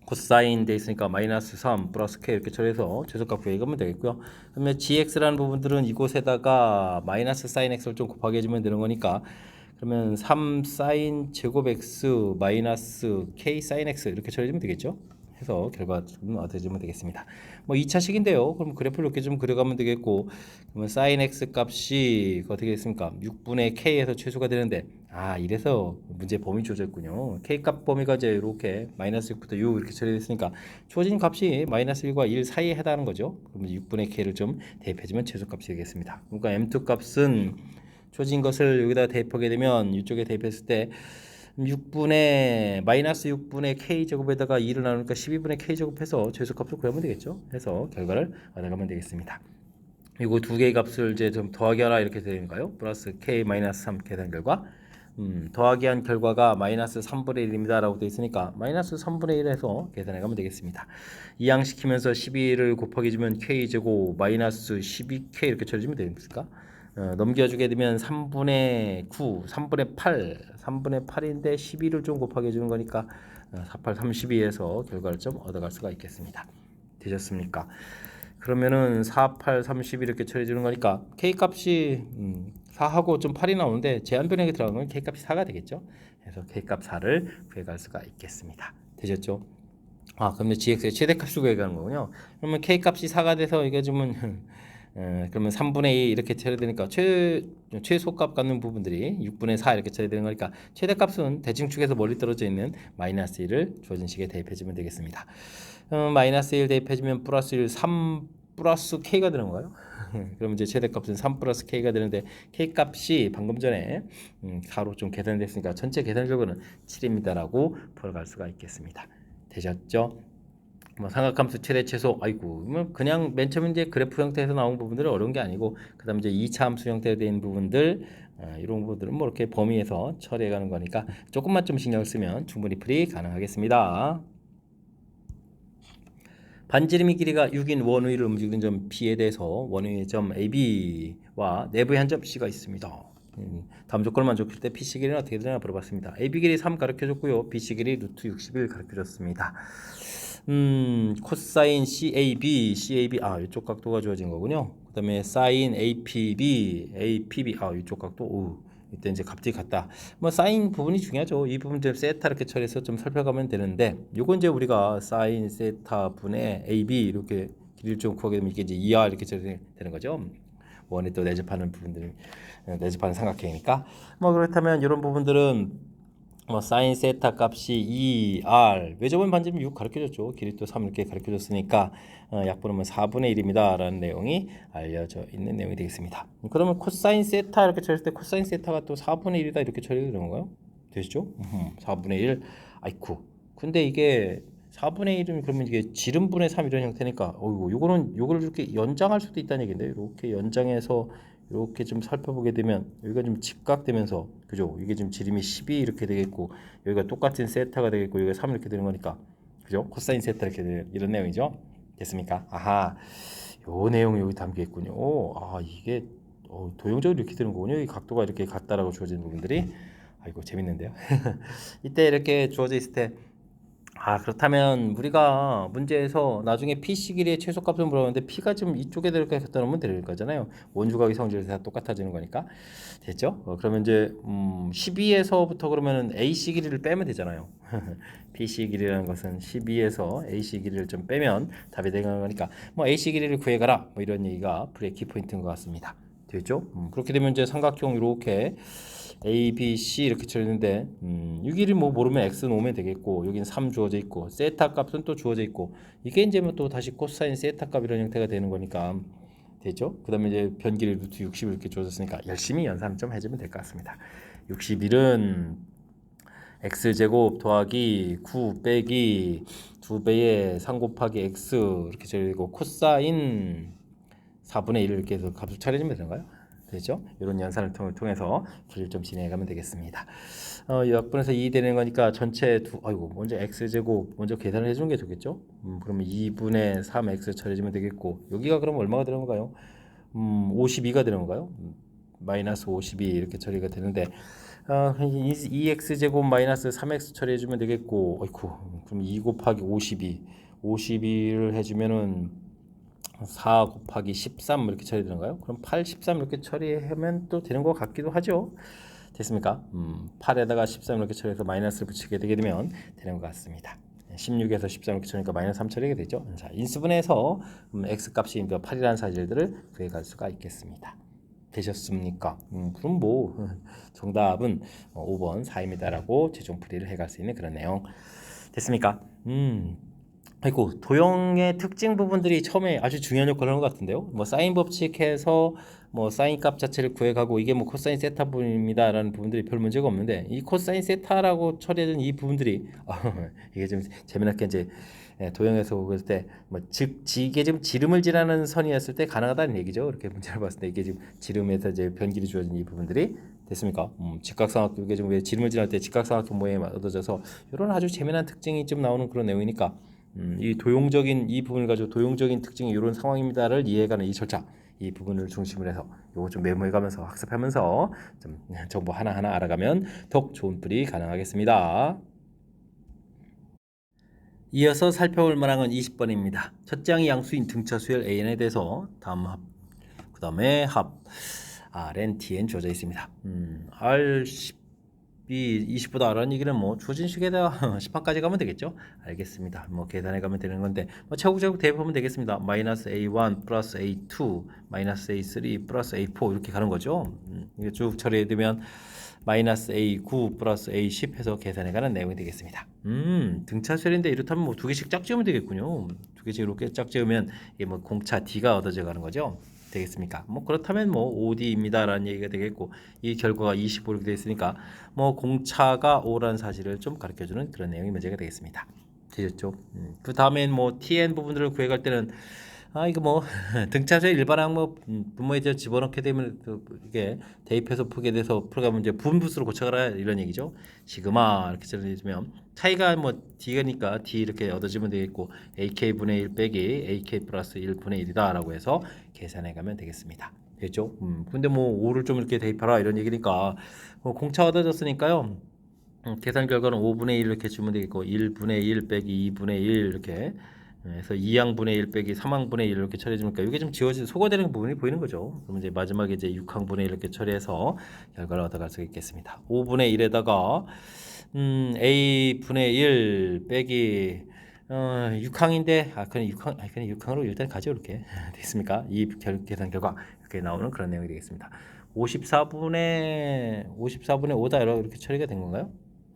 코사인 돼 있으니까 마이너스 3 플러스 k 이렇게 처리해서 최소값 구해가면 되겠고요. 그러면 gx라는 부분들은 이곳에다가 마이너스 sin x를 좀 곱하게 해주면 되는 거니까 그러면 3 sin 제곱 x 마이너스 k sin x 이렇게 처리해주면 되겠죠. 해서 결과 좀 얻어지면 되겠습니다. 뭐 2차식인데요. 그럼 그래프를 이렇게 좀 그려가면 되겠고 그러면 sin x 값이 어떻게 됐습니까? 6분의 k에서 최소가 되는데 이래서 문제 범위 주어졌군요. k 값 범위가 이제 이렇게 마이너스 6부터 6 이렇게 처리됐으니까 주어진 값이 마이너스 1과 1 사이에 해당하는 거죠. 그러면 6분의 k를 좀 대입해주면 최소값이 되겠습니다. 그러니까 m2 값은 주어진 것을 여기다 대입하게 되면 이쪽에 대입했을 때 6분의 마이너스 6분의 k 제곱에다가 2를 나누니까 12분의 k 제곱해서 최소값을 구하면 되겠죠. 해서 결과를 얻어가면 되겠습니다. 이거 두 개의 값을 이제 좀 더하기 하라 이렇게 되는가요? 플러스 k 마이너스 3 계산 결과 더하기 한 결과가 마이너스 3분의 1입니다 라고 되어 있으니까 마이너스 3분의 1에서 계산해 가면 되겠습니다. 이항시키면서 12를 곱하기 주면 k제곱 마이너스 12k 이렇게 처리해주면 되겠습니까? 넘겨주게 되면 3분의 9, 3분의 8, 3분의 8인데 12를 좀 곱하게 해주는 거니까 48, 32에서 결과를 좀 얻어갈 수가 있겠습니다. 되셨습니까? 그러면은 48, 32 이렇게 처리해주는 거니까 K값이 4하고 좀 8이 나오는데 제한 변형에 들어가면 K값이 4가 되겠죠. 그래서 K값 4를 구해갈 수가 있겠습니다. 되셨죠? 그러면 GX의 최대값을 구해가는 거군요. 그러면 K값이 4가 돼서 이게 좀 그러면 3분의 2 이렇게 처리되니까 최소값 갖는 부분들이 6분의 4 이렇게 처리되는 거니까 최대값은 대칭축에서 멀리 떨어져 있는 마이너스 1을 주어진 식에 대입해주면 되겠습니다. 마이너스 1 대입해주면 플러스 1, 3 플러스 k가 되는 거예요. 그럼 이제 최대값은 3 플러스 k가 되는데 k값이 방금 전에 4로 좀 계산됐으니까 전체 계산 결과는 7입니다라고 풀어갈 수가 있겠습니다. 되셨죠? 뭐 삼각함수 최대 최소 뭐 그냥 맨 처음 이제 그래프 형태에서 나온 부분들은 어려운 게 아니고 그다음 이제 2차 함수 형태로 된 부분들 이런 부분들은 뭐 이렇게 범위에서 처리해 가는 거니까 조금만 좀 신경 쓰면 충분히 풀이 가능하겠습니다. 반지름이 길이가 6인 원위를 움직이는 점 P에 대해서 원위의 점 AB와 내부의 한 점 C가 있습니다. 다음 조건을 만족할 때 BC 길이는 어떻게 되나 물어봤습니다. AB 길이 3 가르쳐줬고요. BC 길이 루트 61 가르쳐줬습니다. 코사인 CAB 이쪽 각도가 주어진 거군요. 그 다음에 사인 APB 이쪽 각도 이때 이제 갑자기 같다. 뭐 사인 부분이 중요하죠. 이 부분 좀 세타 이렇게 처리해서 좀 살펴가면 되는데 요건 이제 우리가 사인 세타 분의 AB 이렇게 길이를 좀 구하게 되면 이게 이제 2R 이렇게 처리되는 거죠. 원에 또 내접하는 부분들 내접하는 삼각형이니까 뭐 그렇다면 이런 부분들은 뭐 사인 세타 값이 2r 외접은 반지름 6 가르쳐줬죠. 길이 또 3 이렇게 가르쳐줬으니까 약분하면 4분의 1입니다 라는 내용이 알려져 있는 내용이 되겠습니다. 그러면 코사인 세타 이렇게 처리했을 때 코사인 세타가 또 4분의 1이다 이렇게 처리되는 건가요? 되시죠? 4분의 1 아이쿠 근데 이게 4분의 1은 그러면 이게 지름분의 3 이런 형태니까 요거를 이렇게 연장할 수도 있다는 얘기인데 이렇게 연장해서 이렇게 좀 살펴보게 되면 여기가 좀 직각되면서 그죠? 이게 지금 지름이 12 이렇게 되겠고 여기가 똑같은 세타가 되겠고 여기가 3 이렇게 되는 거니까 그죠? 코사인 세타 이렇게 되는 이런 내용이죠. 됐습니까? 아하 요 내용이 여기 담겨 있군요. 아 이게 도형적으로 이렇게 되는 거군요. 이 각도가 이렇게 같다라고 주어지는 부분들이 아이고 재밌는데요. 이때 이렇게 주어져 있을 때 그렇다면 우리가 문제에서 나중에 P씨 길이의 최소값을 물어봤는데 P가 지금 이쪽에 이렇게 갖다 놓으면 될 거잖아요. 원주각의 성질이 다 똑같아지는 거니까 됐죠? 그러면 이제 12에서부터 그러면은 AC 길이를 빼면 되잖아요. PC 길이라는 것은 12에서 AC 길이를 좀 빼면 답이 되는 거니까 뭐 AC 길이를 구해가라 뭐 이런 얘기가 불의 키포인트인 것 같습니다. 됐죠? 그렇게 되면 이제 삼각형 이렇게 A, B, C 이렇게 쳐있는데 이 길이 뭐 모르면 X 놓으면 되겠고 여기는 3 주어져 있고 세타 값은 또 주어져 있고 이게 이제 뭐 또 다시 코사인 세타 값 이런 형태가 되는 거니까 되죠? 그 다음에 이제 변길이 루트 60 이렇게 주어졌으니까 열심히 연산 좀 해주면 될 것 같습니다. 61은 x제곱 더하기 9 빼기 2배의 3 곱하기 x 이렇게 되고 코사인 4분의 1 이렇게 해서 값을 차려주면 되는가요? 되죠? 이런 연산을 통해서 길을 좀 진행해가면 되겠습니다. 약분해서 2 되는 거니까 전체 먼저 x제곱 먼저 계산을 해주는 게 좋겠죠? 그러면 2분의 3x 처리해주면 되겠고 여기가 그럼 얼마가 되는 건가요? 52가 되는 건가요? 마이너스 52 이렇게 처리가 되는데 2x제곱 마이너스 3x 처리해주면 되겠고 그럼 2 곱하기 52를 해주면은 4 곱하기 13 이렇게 처리되는가요? 그럼 8, 13 이렇게 처리하면 또 되는 것 같기도 하죠. 됐습니까? 8에다가 13 이렇게 처리해서 마이너스를 붙이게 되게 되면 되는 것 같습니다. 16에서 13 이렇게 처리니까 마이너스 3 처리가 되죠. 자, 인수분해서 x 값이 8이라는 사실들을 구해갈 수가 있겠습니다. 되셨습니까? 그럼 뭐 정답은 5번 4입니다라고 최종 풀이를 해갈 수 있는 그런 내용 됐습니까? 도형의 특징 부분들이 처음에 아주 중요한 역할을 하는 것 같은데요. 뭐 사인 법칙해서 뭐 사인 값 자체를 구해가고 이게 뭐 코사인 세타 부분입니다라는 부분들이 별 문제가 없는데 이 코사인 세타라고 처리해준 이 부분들이 이게 좀 재미나게 이제 도형에서 보을 때 뭐 이게 지금 지름을 지나는 선이었을 때 가능하다는 얘기죠. 이렇게 문제를 봤을 때 이게 지금 지름에서 이제 변길이 주어진 이 부분들이 됐습니까? 직각삼각형 이게 지금 왜 지름을 지날 때 직각삼각형 모양이 얻어져서 이런 아주 재미난 특징이 좀 나오는 그런 내용이니까. 이 도용적인 이 부분을 가지고 도용적인 특징이 이런 상황입니다를 이해해가는 이 절차 이 부분을 중심으로 해서 요거 좀 메모해가면서 학습하면서 좀 정보 하나하나 알아가면 더욱 좋은 풀이 가능하겠습니다. 이어서 살펴볼 만한 건 20번입니다. 첫째 항이 양수인 등차 수열 AN에 대해서 다음 합, 그 다음에 합 Rn, Tn 주어져 있습니다. R 20보다 R은 얘기는 뭐 주어진식에다가 10판까지 가면 되겠죠? 알겠습니다. 뭐 계산해 가면 되는 건데 뭐 차곡차곡 대입하면 되겠습니다. 마이너스 A1 플러스 A2 마이너스 A3 플러스 A4 이렇게 가는 거죠. 이게 쭉 처리해 두면 마이너스 A9 플러스 A10 해서 계산해 가는 내용이 되겠습니다. 등차수열인데 이렇다면 뭐 두 개씩 짝지으면 되겠군요. 두 개씩 이렇게 짝지으면 이게 뭐 공차 D가 얻어져 가는 거죠. 되겠습니까? 뭐 그렇다면 뭐 OD입니다라는 얘기가 되겠고 이 결과가 25 이렇게 되어 있으니까 뭐 공차가 5라는 사실을 좀 가르쳐주는 그런 내용이 문제가 되겠습니다. 되셨죠? 그 다음엔 뭐 TN 부분들을 구해갈 때는 이거 뭐 등차수의 일반 항목 분모에 이제 집어넣게 되면 이게 대입해서 풀게 돼서 풀어가면 이제 분부수로 고쳐가라 이런 얘기죠. 시그마 이렇게 정리해주면 차이가 뭐 D니까 D 이렇게 얻어지면 되겠고 AK 분의 1 빼기 AK 플러스 1 분의 1이다 라고 해서 계산해가면 되겠습니다. 됐죠? 근데 뭐 5를 좀 이렇게 대입하라 이런 얘기니까 뭐 공차 얻어졌으니까요. 계산 결과는 5분의 1 이렇게 주면 되겠고 1분의 1 빼기 2분의 1 이렇게 그래서 2항분의 1 빼기 3항분의 1 이렇게 처리해주니까 이게 좀 지워지 소거되는 부분이 보이는 거죠. 그럼 이제 마지막에 이제 6항분의 1 이렇게 처리해서 결과를 얻어갈 수 있겠습니다. 5분의 1에다가 A분의 1 빼기 6항인데 그냥 6항으로 일단 가죠. 이렇게 됐습니까? 이 계산 결과 이렇게 나오는 그런 내용이 되겠습니다. 54분의 5다 이렇게 처리가 된 건가요?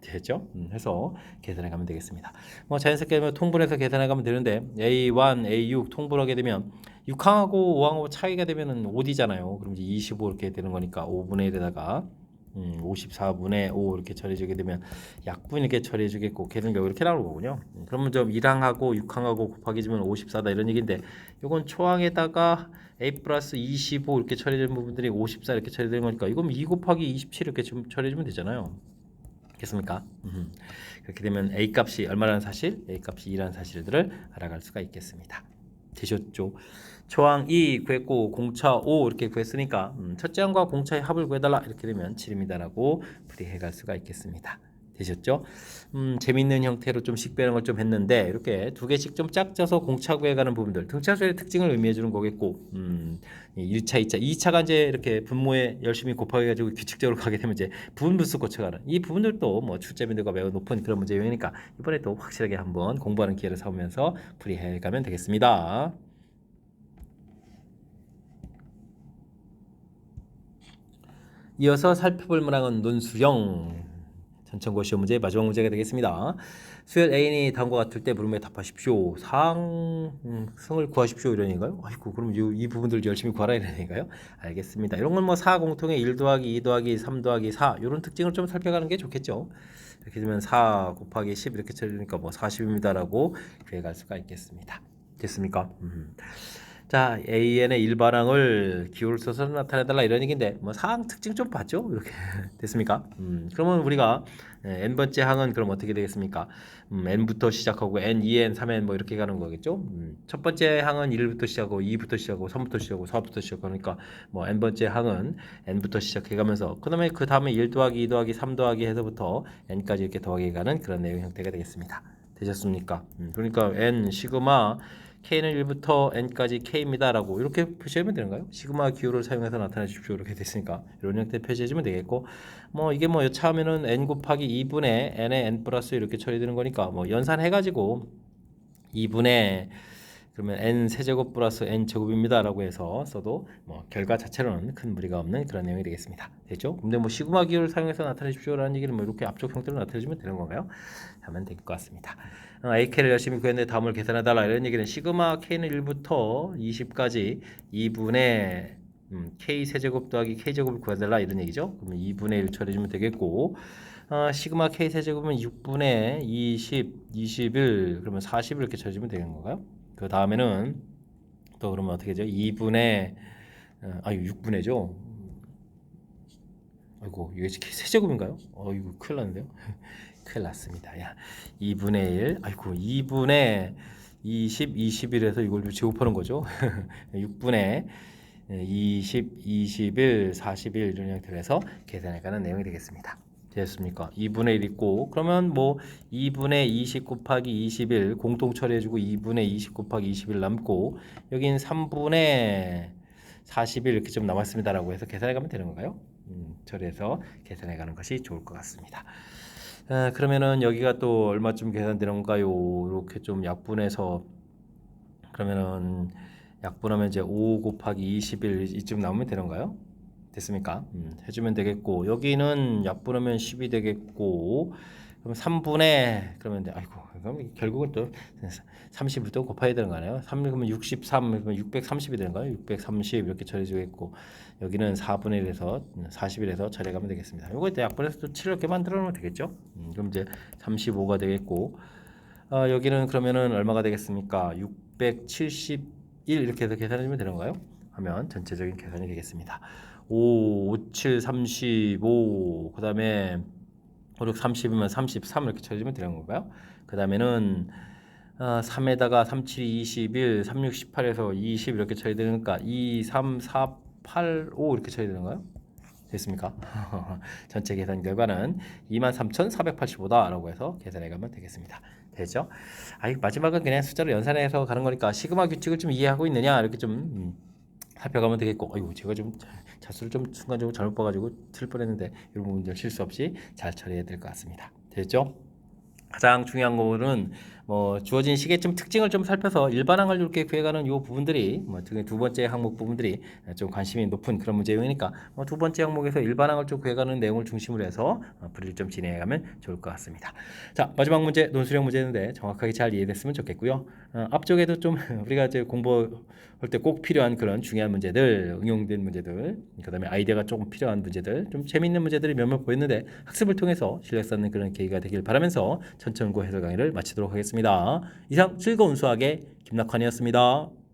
됐죠? 해서 계산해 가면 되겠습니다. 뭐 자연스럽게 통분해서 계산해 가면 되는데 A1, A6 통분하게 되면 6항하고 5항하고 차이가 되면은 5D잖아요. 그럼 이제 25 이렇게 되는 거니까 5분의 1에다가 54분의 5 이렇게 처리해주게 되면 약분 이렇게 처리해주겠고 계산결과 이렇게 나올 거군요. 그러면 좀 1항하고 6항하고 곱하기 주면 54다 이런 얘기인데 이건 초항에다가 A 플러스 25 이렇게 처리되는 부분들이 54 이렇게 처리되는 거니까 이건 2 곱하기 27 이렇게 좀 처리해주면 되잖아요. 됐습니까? 그렇게 되면 A 값이 얼마라는 사실, A 값이 2라는 사실들을 알아갈 수가 있겠습니다. 되셨죠? 초항 2 구했고 공차 5 이렇게 구했으니까 첫째 항과 공차의 합을 구해달라 이렇게 되면 7입니다라고 풀이해 갈 수가 있겠습니다. 되셨죠? 재밌는 형태로 좀 식별하는 걸 좀 했는데 이렇게 두 개씩 좀 짝져서 공차 구해가는 부분들 등차수의 특징을 의미해 주는 거겠고 1차, 2차, 2차가 이제 이렇게 분모에 열심히 곱하게 가지고 규칙적으로 가게 되면 이제 부분부수 고쳐가는 이 부분들도 뭐 출제 빈도가 매우 높은 그런 문제 유형이니까 이번에 또 확실하게 한번 공부하는 기회를 삼으면서 풀이해 가면 되겠습니다. 이어서 살펴볼 문항은 논술형 전천고 시험 문제의 마지막 문제가 되겠습니다. 수열 A이 다음과 같을 때 물음에 답하십시오. 상승을 구하십시오 이런 얘기인가요? 아이고 그럼 이 부분들 열심히 구하라 이런 얘기인가요? 알겠습니다. 이런 건 뭐 4 공통의 1 더하기 2 더하기 3 더하기 4 이런 특징을 좀 살펴가는 게 좋겠죠. 이렇게 되면 4 곱하기 10 이렇게 처리되니까 뭐 40입니다라고 구해갈 수가 있겠습니다. 됐습니까? 자, AN의 일반항을 기호를 써서 나타내달라 이런 얘기인데 뭐 사항 특징 좀 봤죠? 이렇게 됐습니까? 그러면 우리가 n번째 항은 그럼 어떻게 되겠습니까? n부터 시작하고 n, 2n, 3n 뭐 이렇게 가는 거겠죠? 첫 번째 항은 1부터 시작하고 2부터 시작하고 3부터 시작하고 4부터 시작하니까 뭐 n번째 항은 n부터 시작해가면서 그다음에 그 다음에 1 더하기 2 더하기 3 더하기 해서부터 n까지 이렇게 더하게 가는 그런 내용 형태가 되겠습니다. 되셨습니까? 그러니까 n 시그마 K는 1부터 N까지 K입니다 라고 이렇게 표시하면 되는가요? 시그마 기호를 사용해서 나타내 주십시오 이렇게 됐으니까 이런 형태 표시해주면 되겠고 뭐 이게 뭐 여차하면은 N 곱하기 2분의 N의 N 플러스 이렇게 처리되는 거니까 뭐 연산해가지고 2분의 그러면 n 세제곱 플러스 n 제곱입니다 라고 해서 써도 뭐 결과 자체로는 큰 무리가 없는 그런 내용이 되겠습니다. 됐죠? 근데 뭐 시그마 기호를 사용해서 나타내 주십시오 라는 얘기는 뭐 이렇게 앞쪽 형태로 나타내 주면 되는 건가요? 하면 될 것 같습니다. AK를 열심히 구했는데 다음을 계산해달라 이런 얘기는 시그마 K는 1부터 20까지 2분의 K 세제곱 더하기 K 제곱을 구해달라 이런 얘기죠. 그러면 2분의 1 처리해주면 되겠고 시그마 K 세제곱은 6분의 20, 21 그러면 40 이렇게 처리해주면 되는 건가요? 그 다음에는 또 그러면 어떻게 되죠? 2분의 6분의죠. 아이고 이게 세제곱인가요? 이거 큰일 났는데요. 큰일 났습니다. 야, 2분의 1 아이고 2분의 20, 21에서 이걸 제곱하는 거죠. 6분의 20, 21, 41 이런 형태로 해서 계산해 가는 내용이 되겠습니다. 됐습니까? 2분의 1 있고 그러면 뭐 2분의 20 곱하기 21 공통 처리해주고 2분의 20 곱하기 21 남고 여긴 3분의 41 이렇게 좀 남았습니다라고 해서 계산해 가면 되는 건가요? 처리해서 계산해 가는 것이 좋을 것 같습니다. 그러면은 여기가 또 얼마쯤 계산되는 건가요? 이렇게 좀 약분해서 그러면은 약분하면 이제 5 곱하기 21 이쯤 나오면 되는가요? 됐습니까? 해주면 되겠고 여기는 약분하면 10이 되겠고 그럼 3분의 그러면 아이고 그럼 결국은 또 30을 또 곱해야 되는 거 아니에요? 3 그러면 63 그러면 630이 되는 거예요? 630 이렇게 처리해주겠고 여기는 4분의 1에서 40일에서 처리하면 되겠습니다. 이거 이제 약분해서 또 7 이렇게 만들어 놓으면 되겠죠? 그럼 이제 35가 되겠고 여기는 그러면은 얼마가 되겠습니까? 671 이렇게 해서 계산해주면 되는 건가요? 하면 전체적인 계산이 되겠습니다. 5, 5, 7, 35, 그 다음에 5, 6, 30이면 33 이렇게 쳐주면 되는 건가요? 그 다음에는 3에다가 3, 7, 21, 3, 6, 18에서 20 이렇게 쳐야 되니까 2, 3, 4, 8, 5 이렇게 쳐야 되는가요? 됐습니까? 전체 계산 결과는 23,485다 라고 해서 계산해 가면 되겠습니다. 되죠? 마지막은 그냥 숫자로 연산해서 가는 거니까 시그마 규칙을 좀 이해하고 있느냐 이렇게 좀 살펴가면 되겠고 제가 좀 자수를 좀 순간적으로 잘못 봐가지고 틀 뻔했는데 이런 부분들 실수 없이 잘 처리해야 될 것 같습니다. 됐죠? 가장 중요한 거는 뭐 주어진 시계점 특징을 좀 살펴서 일반항을 이렇게 구해가는 요 부분들이 뭐 특히 두 번째 항목 부분들이 좀 관심이 높은 그런 문제이니까 두 번째 항목에서 일반항을 좀 구해가는 내용을 중심으로 해서 풀이를 좀 진행해가면 좋을 것 같습니다. 자, 마지막 문제 논술형 문제인데 정확하게 잘 이해됐으면 좋겠고요. 앞쪽에도 좀 우리가 이제 공부할 때 꼭 필요한 그런 중요한 문제들, 응용된 문제들, 그다음에 아이디어가 조금 필요한 문제들, 좀 재미있는 문제들이 몇몇 보였는데 학습을 통해서 실력 쌓는 그런 계기가 되길 바라면서 천천고 해설 강의를 마치도록 하겠습니다. 이상 즐거운 수학의 김낙환이었습니다.